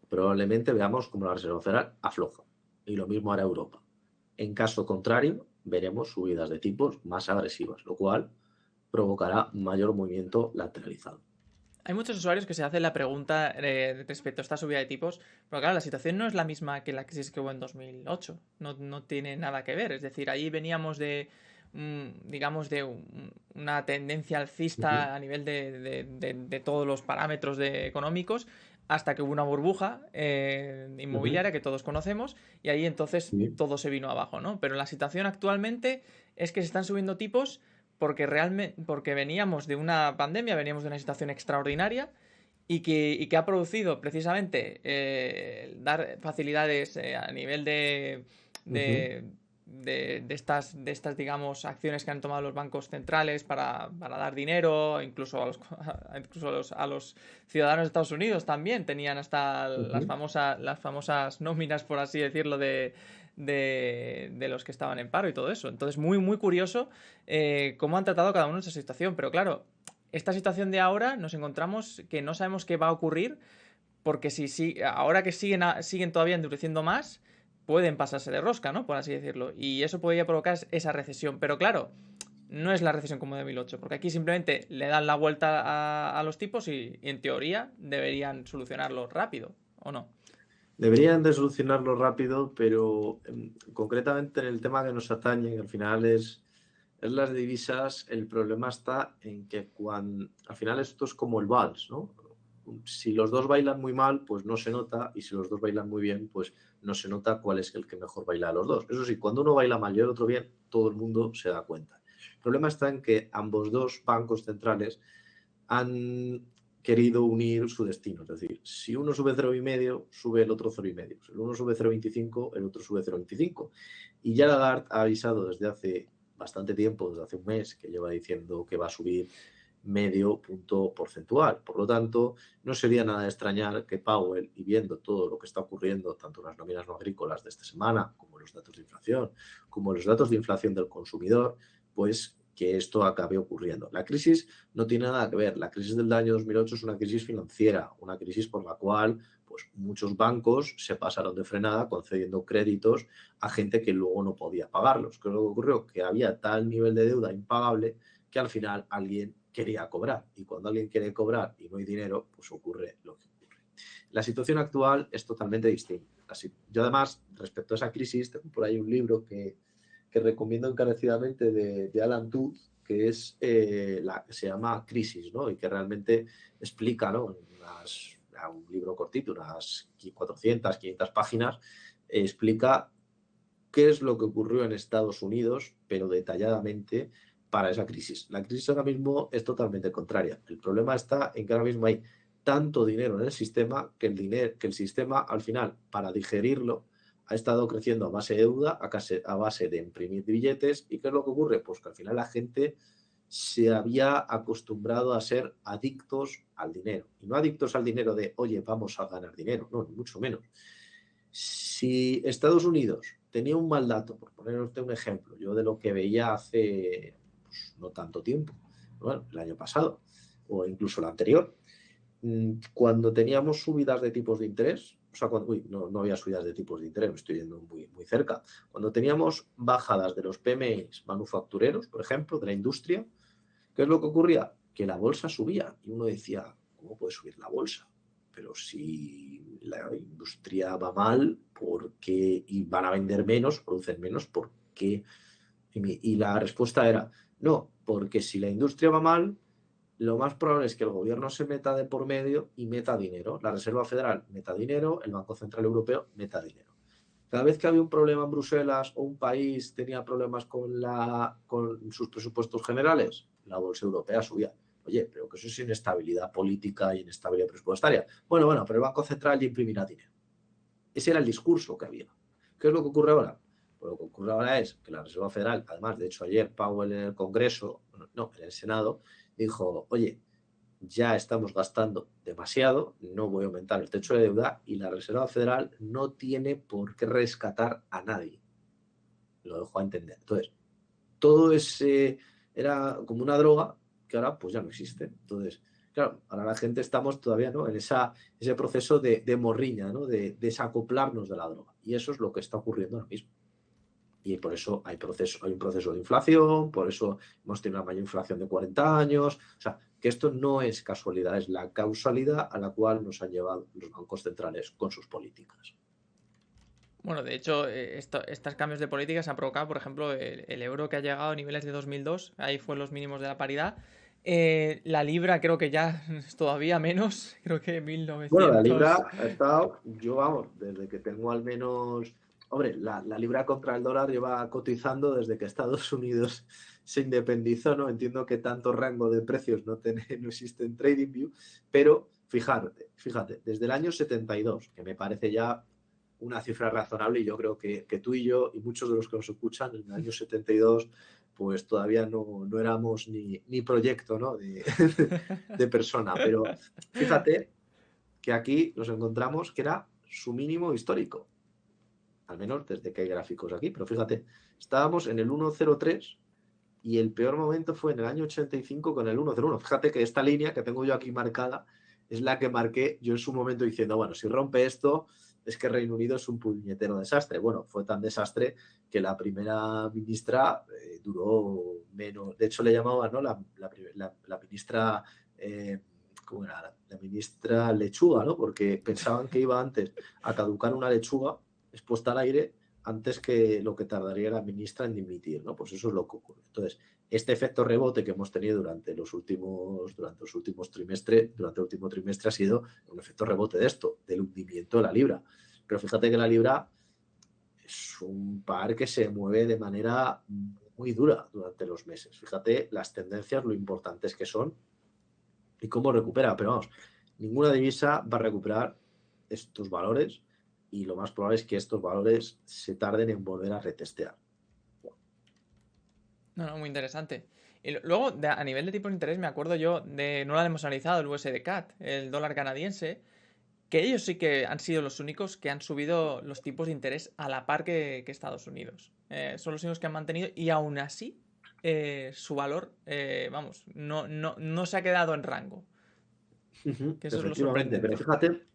probablemente veamos como la Reserva Federal afloja. Y lo mismo hará Europa. En caso contrario, veremos subidas de tipos más agresivas, lo cual provocará mayor movimiento lateralizado. Hay muchos usuarios que se hacen la pregunta respecto a esta subida de tipos, pero claro, la situación no es la misma que la crisis que hubo en 2008, no tiene nada que ver, es decir, ahí veníamos de, digamos, de una tendencia alcista a nivel de todos los parámetros económicos, hasta que hubo una burbuja inmobiliaria que todos conocemos, y ahí entonces todo se vino abajo, ¿no? Pero la situación actualmente es que se están subiendo tipos porque veníamos de una pandemia, veníamos de una situación extraordinaria y que ha producido precisamente dar facilidades a nivel de estas, digamos, acciones que han tomado los bancos centrales para dar dinero, incluso a los ciudadanos de Estados Unidos también tenían hasta las famosas nóminas, por así decirlo, de los que estaban en paro y todo eso. Entonces, muy, muy curioso cómo han tratado cada uno esa situación. Pero claro, esta situación de ahora nos encontramos que no sabemos qué va a ocurrir, porque si ahora que siguen todavía endureciendo más, pueden pasarse de rosca, ¿no? Por así decirlo. Y eso podría provocar esa recesión. Pero claro, no es la recesión como de 2008, porque aquí simplemente le dan la vuelta a los tipos y en teoría deberían solucionarlo rápido, ¿o no? Deberían de solucionarlo rápido, pero concretamente en el tema que nos atañe, que al final es las divisas, el problema está en que al final esto es como el vals, ¿no? si los dos bailan muy mal, pues no se nota, y si los dos bailan muy bien, pues no se nota cuál es el que mejor baila de los dos. Eso sí, cuando uno baila mal y el otro bien, todo el mundo se da cuenta. El problema está en que ambos dos bancos centrales han querido unir su destino. Es decir, si uno sube 0,5, sube el otro 0,5. Si uno sube 0,25, el otro sube 0,25. Y ya Lagarde ha avisado desde hace bastante tiempo, desde hace un mes, que lleva diciendo que va a subir medio punto porcentual. Por lo tanto, no sería nada de extrañar que Powell, y viendo todo lo que está ocurriendo, tanto en las nóminas no agrícolas de esta semana, como los datos de inflación, como los datos de inflación del consumidor, pues que esto acabe ocurriendo. La crisis no tiene nada que ver. La crisis del año 2008 es una crisis financiera, una crisis por la cual pues, muchos bancos se pasaron de frenada concediendo créditos a gente que luego no podía pagarlos. ¿Qué es lo que ocurrió? Que había tal nivel de deuda impagable que al final alguien quería cobrar. Y cuando alguien quiere cobrar y no hay dinero, pues ocurre lo que ocurre. La situación actual es totalmente distinta. Yo además, respecto a esa crisis, tengo por ahí un libro que recomiendo encarecidamente de Alan Tuth, que es se llama Crisis, ¿no? Y que realmente explica, ¿no? Un libro cortito, unas 400, 500 páginas, explica qué es lo que ocurrió en Estados Unidos, pero detalladamente para esa crisis. La crisis ahora mismo es totalmente contraria. El problema está en que ahora mismo hay tanto dinero en el sistema que el sistema, al final, para digerirlo, ha estado creciendo a base de deuda, a base de imprimir billetes. ¿Y qué es lo que ocurre? Pues que al final la gente se había acostumbrado a ser adictos al dinero. Y no adictos al dinero de, oye, vamos a ganar dinero. No, ni mucho menos. Si Estados Unidos tenía un mal dato, por ponerte un ejemplo, yo de lo que veía hace pues, no tanto tiempo, bueno, el año pasado o incluso el anterior, cuando teníamos subidas de tipos de interés, o sea, no había subidas de tipos de interés, me estoy yendo muy, muy cerca, cuando teníamos bajadas de los PMIs manufactureros, por ejemplo, de la industria, ¿qué es lo que ocurría? Que la bolsa subía y uno decía, ¿cómo puede subir la bolsa? Pero si la industria va mal, ¿por qué? Y van a vender menos, producen menos, ¿por qué? Y la respuesta era, no, porque si la industria va mal, lo más probable es que el gobierno se meta de por medio y meta dinero. La Reserva Federal meta dinero, el Banco Central Europeo meta dinero. Cada vez que había un problema en Bruselas o un país tenía problemas con sus presupuestos generales, la bolsa europea subía. Oye, pero que eso es inestabilidad política y inestabilidad presupuestaria. Bueno, pero el Banco Central ya imprimirá dinero. Ese era el discurso que había. ¿Qué es lo que ocurre ahora? Pues lo que ocurre ahora es que la Reserva Federal, además, de hecho ayer Powell en el Congreso, no, en el Senado, dijo, oye, ya estamos gastando demasiado, no voy a aumentar el techo de deuda y la Reserva Federal no tiene por qué rescatar a nadie. Lo dejó a entender. Entonces, todo ese era como una droga que ahora pues ya no existe. Entonces, claro, ahora la gente estamos todavía, ¿no?, en ese proceso de morriña, ¿no?, de desacoplarnos de la droga. Y eso es lo que está ocurriendo ahora mismo. Y por eso hay un proceso de inflación, por eso hemos tenido una mayor inflación de 40 años. O sea, que esto no es casualidad, es la causalidad a la cual nos han llevado los bancos centrales con sus políticas. Bueno, de hecho, estos cambios de políticas han provocado, por ejemplo, el euro que ha llegado a niveles de 2002, ahí fue los mínimos de la paridad. La libra creo que ya es todavía menos, creo que Bueno, la libra 1900. ha estado, yo vamos, desde que tengo al menos, hombre, la libra contra el dólar lleva cotizando desde que Estados Unidos se independizó, ¿no? Entiendo que tanto rango de precios no existe en TradingView, pero fíjate, desde el año 72, que me parece ya una cifra razonable, y yo creo que tú y yo y muchos de los que nos escuchan en el año 72 pues todavía no éramos ni proyecto, ¿no?, de persona, pero fíjate que aquí nos encontramos que era su mínimo histórico, al menos desde que hay gráficos aquí, pero fíjate, estábamos en el 1,03 y el peor momento fue en el año 85 con el 1,01. Fíjate que esta línea que tengo yo aquí marcada es la que marqué yo en su momento diciendo, bueno, si rompe esto es que Reino Unido es un puñetero desastre. Bueno, fue tan desastre que la primera ministra duró menos, de hecho le llamaban, ¿no?, la ministra... ¿cómo era? La ministra lechuga, ¿no? Porque pensaban que iba antes a caducar una lechuga expuesta al aire antes que lo que tardaría la ministra en dimitir, ¿no? Pues eso es lo que ocurre. Entonces, este efecto rebote que hemos tenido durante el último trimestre ha sido un efecto rebote de esto, del hundimiento de la libra. Pero fíjate que la libra es un par que se mueve de manera muy dura durante los meses. Fíjate las tendencias, lo importantes que son y cómo recupera. Pero vamos, ninguna divisa va a recuperar estos valores y lo más probable es que estos valores se tarden en volver a retestear. No, muy interesante. Y luego, a nivel de tipo de interés, me acuerdo yo de, no lo hemos analizado, el USD CAD, el dólar canadiense, que ellos sí que han sido los únicos que han subido los tipos de interés a la par que Estados Unidos. Son los únicos que han mantenido y aún así su valor, vamos, no se ha quedado en rango. Que eso es lo Efectivamente, pero sorprendente. fíjate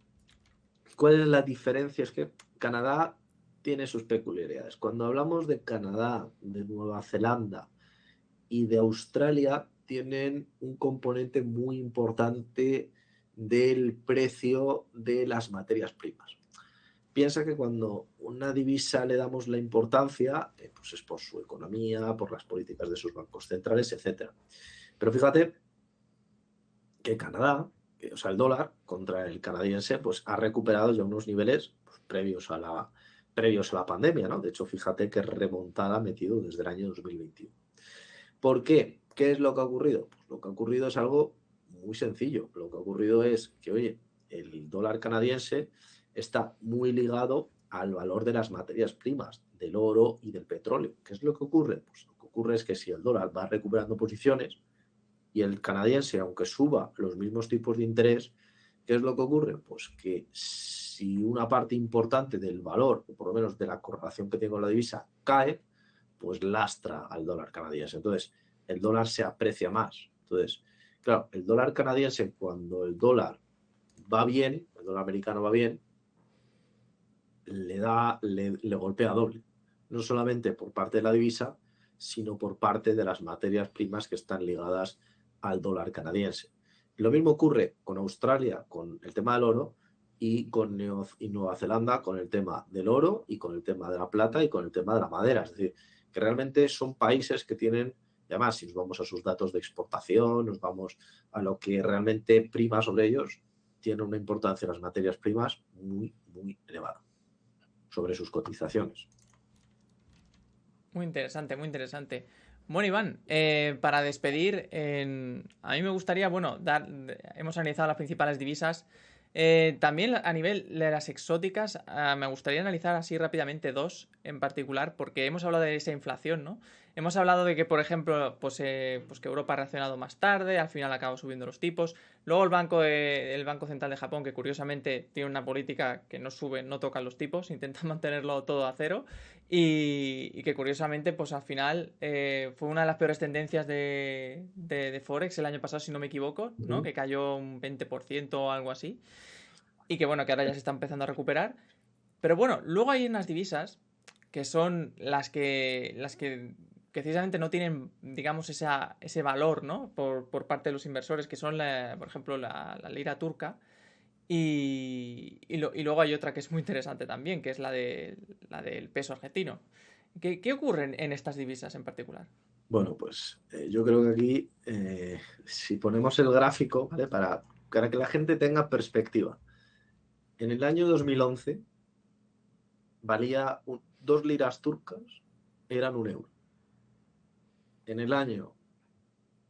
cuál es la diferencia. Es que Canadá tiene sus peculiaridades. Cuando hablamos de Canadá, de Nueva Zelanda y de Australia, tienen un componente muy importante del precio de las materias primas. Piensa que cuando una divisa le damos la importancia, pues es por su economía, por las políticas de sus bancos centrales, etcétera. Pero fíjate que Canadá, o sea, el dólar contra el canadiense, pues ha recuperado ya unos niveles pues, previos a la pandemia, ¿no? De hecho, fíjate qué remontada ha metido desde el año 2021. ¿Por qué? ¿Qué es lo que ha ocurrido? Pues lo que ha ocurrido es algo muy sencillo. Lo que ha ocurrido es que, oye, el dólar canadiense está muy ligado al valor de las materias primas, del oro y del petróleo. ¿Qué es lo que ocurre? Pues lo que ocurre es que si el dólar va recuperando posiciones y el canadiense, aunque suba los mismos tipos de interés, ¿qué es lo que ocurre? Pues que si una parte importante del valor, o por lo menos de la correlación que tiene con la divisa, cae, pues lastra al dólar canadiense. Entonces, el dólar se aprecia más. Entonces, claro, el dólar canadiense, cuando el dólar va bien, el dólar americano va bien, le golpea doble. No solamente por parte de la divisa, sino por parte de las materias primas que están ligadas al dólar canadiense. Lo mismo ocurre con Australia, con el tema del oro, y con Nueva Zelanda con el tema del oro y con el tema de la plata y con el tema de la madera. Es decir, que realmente son países que tienen, y además, si nos vamos a sus datos de exportación, nos vamos a lo que realmente prima sobre ellos, tienen una importancia en las materias primas muy, muy elevada sobre sus cotizaciones. Muy interesante, muy interesante. Bueno, Iván, para despedir, a mí me gustaría, bueno, hemos analizado las principales divisas. También a nivel de las exóticas, me gustaría analizar así rápidamente dos en particular, porque hemos hablado de esa inflación, ¿no? Hemos hablado de que, por ejemplo, pues que Europa ha reaccionado más tarde, al final acaba subiendo los tipos. Luego el Banco Central de Japón, que curiosamente tiene una política que no sube, no toca los tipos, intenta mantenerlo todo a cero. Y que curiosamente, pues al final fue una de las peores tendencias de Forex el año pasado, si no me equivoco, ¿no? Que cayó un 20% o algo así. Y que bueno, que ahora ya se está empezando a recuperar. Pero bueno, luego hay unas divisas que son las que precisamente no tienen, digamos, ese valor, ¿no? Por parte de los inversores, que son, por ejemplo, la lira turca. Y luego hay otra que es muy interesante también, que es la del peso argentino. ¿Qué ocurre en estas divisas en particular? Bueno, pues yo creo que aquí, si ponemos el gráfico, ¿vale? Para que la gente tenga perspectiva. En el año 2011 valía 2 liras turcas, eran 1 euro. En el año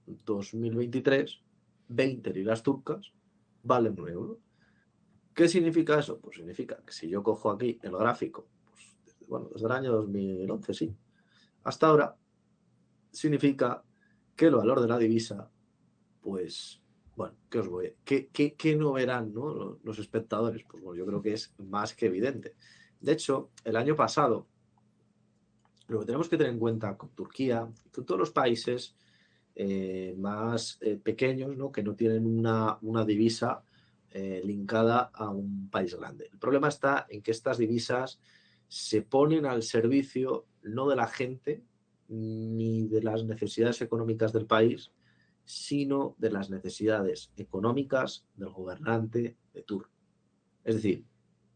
2023, 20 liras turcas valen 1 euro. ¿Qué significa eso? Pues significa que si yo cojo aquí el gráfico, pues, desde el año 2011, sí, hasta ahora, significa que el valor de la divisa, pues, bueno, ¿qué os voy? ¿Qué no verán, ¿no? Los espectadores? Pues bueno, yo creo que es más que evidente. De hecho, el año pasado, lo que tenemos que tener en cuenta con Turquía, con todos los países más pequeños, ¿no? Que no tienen una divisa linkada a un país grande. El problema está en que estas divisas se ponen al servicio no de la gente ni de las necesidades económicas del país, sino de las necesidades económicas del gobernante de turno. Es decir,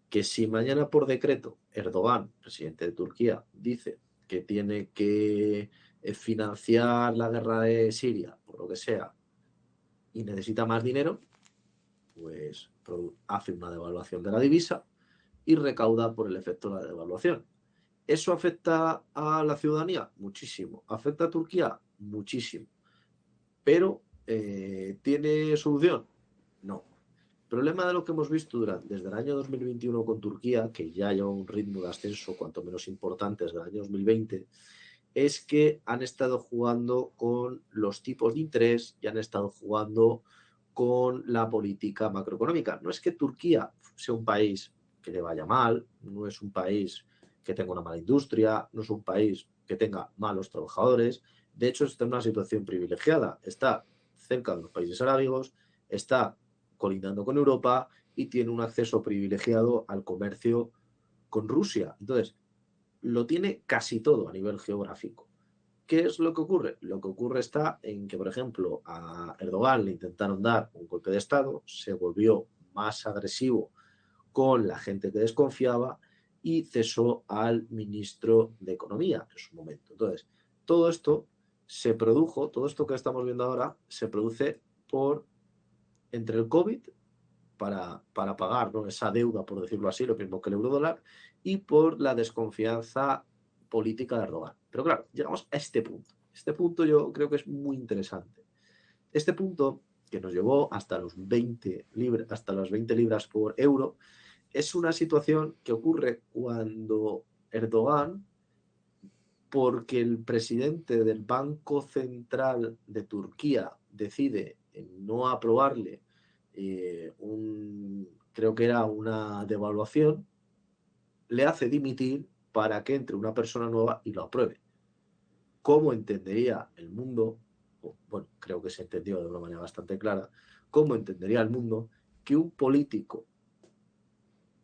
que si mañana por decreto Erdogan, presidente de Turquía, dice que tiene que financiar la guerra de Siria, por lo que sea, y necesita más dinero, pues hace una devaluación de la divisa y recauda por el efecto de la devaluación. ¿Eso afecta a la ciudadanía? Muchísimo. ¿Afecta a Turquía? Muchísimo. Pero, ¿tiene solución? No. El problema de lo que hemos visto desde el año 2021 con Turquía, que ya lleva un ritmo de ascenso cuanto menos importante desde el año 2020, es que han estado jugando con los tipos de interés y han estado jugando con la política macroeconómica. No es que Turquía sea un país que le vaya mal, no es un país que tenga una mala industria, no es un país que tenga malos trabajadores. De hecho, está en una situación privilegiada. Está cerca de los países arábigos, está colindando con Europa y tiene un acceso privilegiado al comercio con Rusia. Entonces, lo tiene casi todo a nivel geográfico. ¿Qué es lo que ocurre? Lo que ocurre está en que, por ejemplo, a Erdogan le intentaron dar un golpe de Estado, se volvió más agresivo con la gente que desconfiaba y cesó al ministro de Economía en su momento. Entonces, todo esto se produjo, todo esto que estamos viendo ahora, se produce por entre el COVID para pagar, ¿no?, esa deuda, por decirlo así, lo mismo que el eurodólar, y por la desconfianza política de Erdogan. Pero claro, llegamos a este punto. Este punto yo creo que es muy interesante. Este punto, que nos llevó hasta las 20 libras por euro, es una situación que ocurre cuando Erdogan, porque el presidente del Banco Central de Turquía decide no aprobarle creo que era una devaluación, le hace dimitir para que entre una persona nueva y lo apruebe. ¿Cómo entendería el mundo? Bueno, creo que se entendió de una manera bastante clara. ¿Cómo entendería el mundo que un político,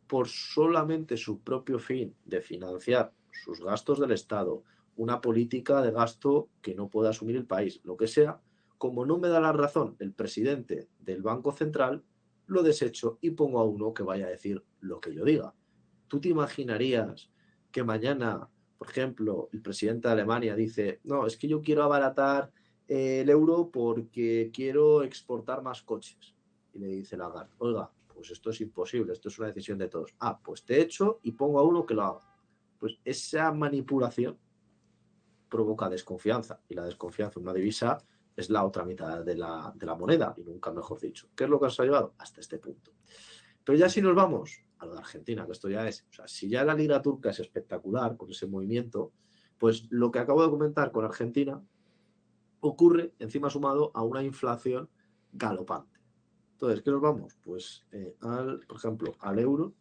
por solamente su propio fin de financiar sus gastos del Estado, una política de gasto que no pueda asumir el país, lo que sea, como no me da la razón el presidente del Banco Central, lo desecho y pongo a uno que vaya a decir lo que yo diga? ¿Tú te imaginarías que mañana, por ejemplo, el presidente de Alemania dice, no, es que yo quiero abaratar el euro porque quiero exportar más coches? Y le dice Lagarde, oiga, pues esto es imposible, esto es una decisión de todos. Ah, pues te echo y pongo a uno que lo haga. Pues esa manipulación provoca desconfianza, y la desconfianza en una divisa es la otra mitad de la moneda, y nunca mejor dicho. ¿Qué es lo que nos ha llevado? Hasta este punto. Pero ya si nos vamos a lo de Argentina, que esto ya es, o sea, si ya la lira turca es espectacular con ese movimiento, pues lo que acabo de comentar con Argentina ocurre encima sumado a una inflación galopante. Entonces, ¿qué nos vamos? Pues por ejemplo, al euro,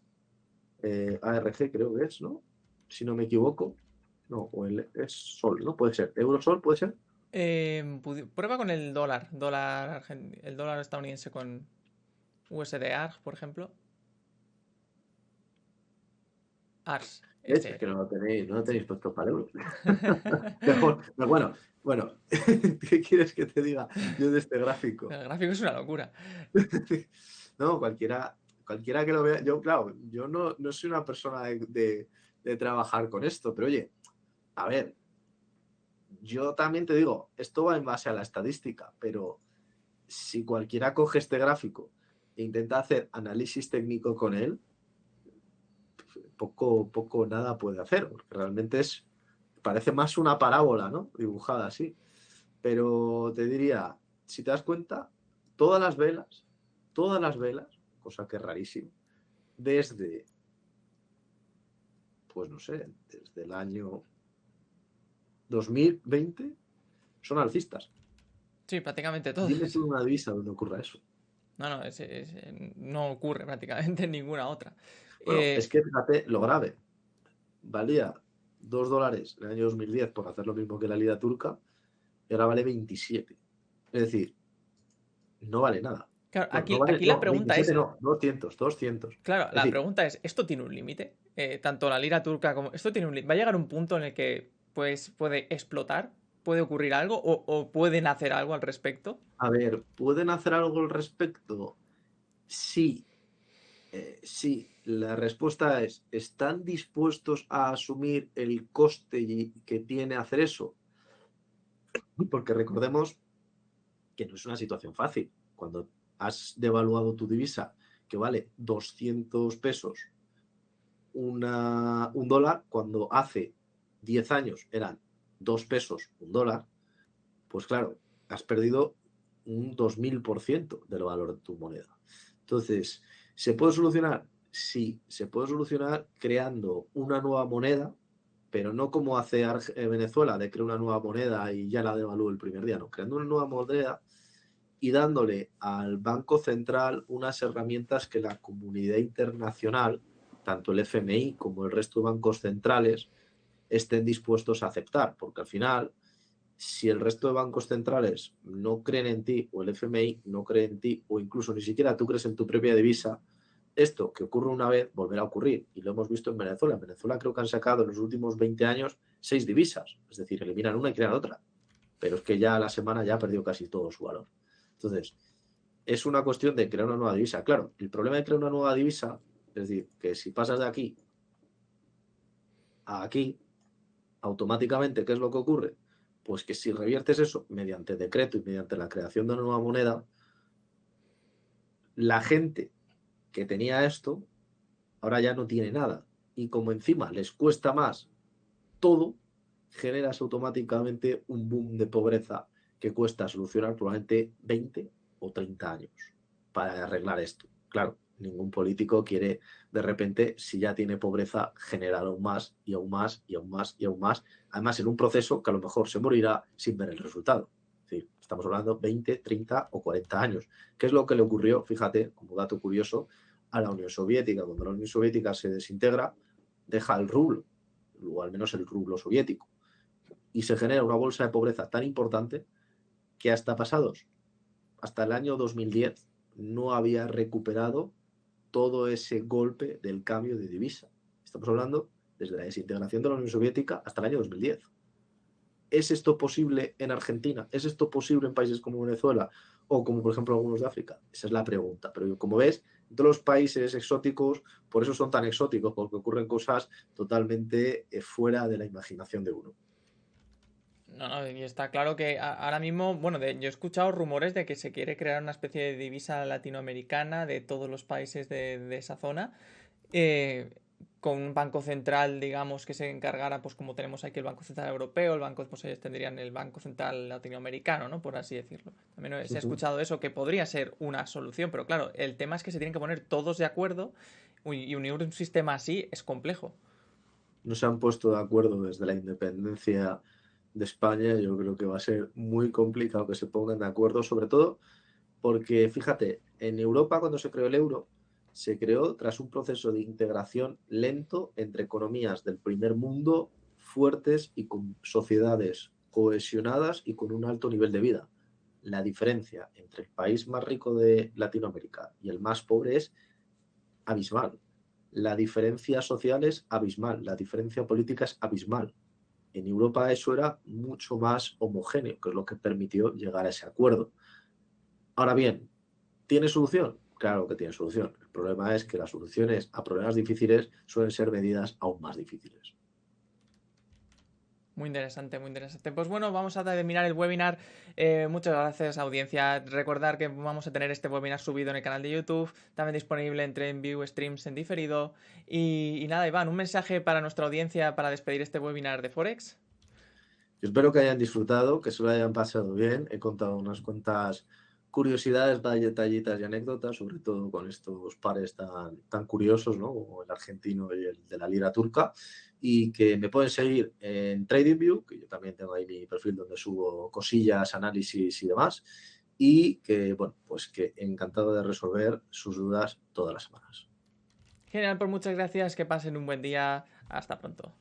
ARG creo que es, ¿no? Si no me equivoco. No, es sol, ¿no? Puede ser. ¿Eurosol puede ser? Prueba con el dólar. El dólar estadounidense con USD ARG, por ejemplo. ARS. Es Este que era. no lo tenéis puesto para el euro. Mejor. Pero bueno, ¿qué quieres que te diga yo de este gráfico? El gráfico es una locura. No, cualquiera que lo vea. Yo, claro, yo no soy una persona de trabajar con esto, pero oye, a ver, yo también te digo, esto va en base a la estadística, pero si cualquiera coge este gráfico e intenta hacer análisis técnico con él, poco nada puede hacer, porque realmente parece más una parábola, ¿no? Dibujada así. Pero te diría, si te das cuenta, todas las velas, cosa que es rarísimo, desde, pues no sé, desde el año 2020 son alcistas. Sí, prácticamente Dime todas. tú una divisa donde ocurra eso. No, no ocurre prácticamente en ninguna otra. Bueno, es que fíjate lo grave. Valía $2 en el año 2010 por hacer lo mismo que la lira turca y ahora vale 27. Es decir, no vale nada. Claro, Bueno, no vale, aquí la no, pregunta 27 es, no, 200. claro, Es la decir, pregunta es, ¿esto tiene un límite? Tanto la lira turca como... ¿Esto tiene un límite? ¿Va a llegar un punto en el que pues, puede explotar? ¿Puede ocurrir algo? O pueden hacer algo al respecto? a ver, ¿pueden hacer algo al respecto? Sí, Sí, la respuesta es, ¿están dispuestos a asumir el coste que tiene hacer eso? Porque recordemos que no es una situación fácil. Cuando has devaluado tu divisa, que vale 200 pesos un dólar, cuando hace 10 años eran 2 pesos un dólar, pues claro, has perdido un 2000% del valor de tu moneda. Entonces, ¿se puede solucionar? Sí, se puede solucionar creando una nueva moneda, pero no como hace Venezuela, de crear una nueva moneda y ya la devalúa el primer día, no, creando una nueva moneda y dándole al Banco Central unas herramientas que la comunidad internacional, tanto el FMI como el resto de bancos centrales, estén dispuestos a aceptar, porque al final, si el resto de bancos centrales no creen en ti, o el FMI no cree en ti, o incluso ni siquiera tú crees en tu propia divisa, esto que ocurre una vez volverá a ocurrir. Y lo hemos visto en Venezuela. En Venezuela creo que han sacado en los últimos 20 años 6 divisas. Es decir, eliminan una y crean otra. Pero es que ya a la semana ya ha perdido casi todo su valor. Entonces, es una cuestión de crear una nueva divisa. Claro, el problema de crear una nueva divisa, es decir, que si pasas de aquí a aquí, automáticamente, ¿qué es lo que ocurre? Pues que si reviertes eso mediante decreto y mediante la creación de una nueva moneda, la gente que tenía esto ahora ya no tiene nada. Y como encima les cuesta más todo, generas automáticamente un boom de pobreza que cuesta solucionar probablemente 20 o 30 años para arreglar esto. Claro, ningún político quiere de repente, si ya tiene pobreza, generar aún más y aún más y aún más y aún más, además en un proceso que a lo mejor se morirá sin ver el resultado. Es decir, estamos hablando 20, 30 o 40 años. ¿Qué es lo que le ocurrió, fíjate, como dato curioso, a la Unión Soviética? Cuando la Unión Soviética se desintegra, deja el rublo, o al menos el rublo soviético, y se genera una bolsa de pobreza tan importante que hasta el año 2010 no había recuperado todo ese golpe del cambio de divisa. Estamos hablando desde la desintegración de la Unión Soviética hasta el año 2010. ¿Es esto posible en Argentina? ¿Es esto posible en países como Venezuela o como por ejemplo algunos de África? Esa es la pregunta. Pero como ves, todos los países exóticos, por eso son tan exóticos, porque ocurren cosas totalmente fuera de la imaginación de uno. No, no, y está claro que ahora mismo, bueno, yo he escuchado rumores de que se quiere crear una especie de divisa latinoamericana de todos los países de esa zona, eh, con un banco central, digamos, que se encargara, pues como tenemos aquí el Banco Central Europeo, el banco, pues ellos tendrían el Banco Central Latinoamericano, ¿no? Por así decirlo. También se ha escuchado eso, que podría ser una solución, pero claro, el tema es que se tienen que poner todos de acuerdo y unir un sistema así es complejo. No se han puesto de acuerdo desde la independencia de España. Yo creo que va a ser muy complicado que se pongan de acuerdo, sobre todo porque, fíjate, en Europa cuando se creó el euro, se creó tras un proceso de integración lento entre economías del primer mundo fuertes y con sociedades cohesionadas y con un alto nivel de vida. La diferencia entre el país más rico de Latinoamérica y el más pobre es abismal. La diferencia social es abismal, la diferencia política es abismal. En Europa eso era mucho más homogéneo, que es lo que permitió llegar a ese acuerdo. Ahora bien, ¿tiene solución? Claro que tiene solución. El problema es que las soluciones a problemas difíciles suelen ser medidas aún más difíciles. Muy interesante, muy interesante. Pues bueno, vamos a terminar el webinar. Muchas gracias, audiencia. Recordar que vamos a tener este webinar subido en el canal de YouTube, también disponible en TradingView Streams en diferido. Y nada, Iván, un mensaje para nuestra audiencia para despedir este webinar de Forex. Yo espero que hayan disfrutado, que se lo hayan pasado bien. He contado unas cuantas curiosidades, detallitas y anécdotas, sobre todo con estos pares tan curiosos, ¿no? Como el argentino y el de la lira turca. Y que me pueden seguir en TradingView, que yo también tengo ahí mi perfil donde subo cosillas, análisis y demás. Y que, bueno, pues que encantado de resolver sus dudas todas las semanas. Genial, pues muchas gracias, que pasen un buen día. Hasta pronto.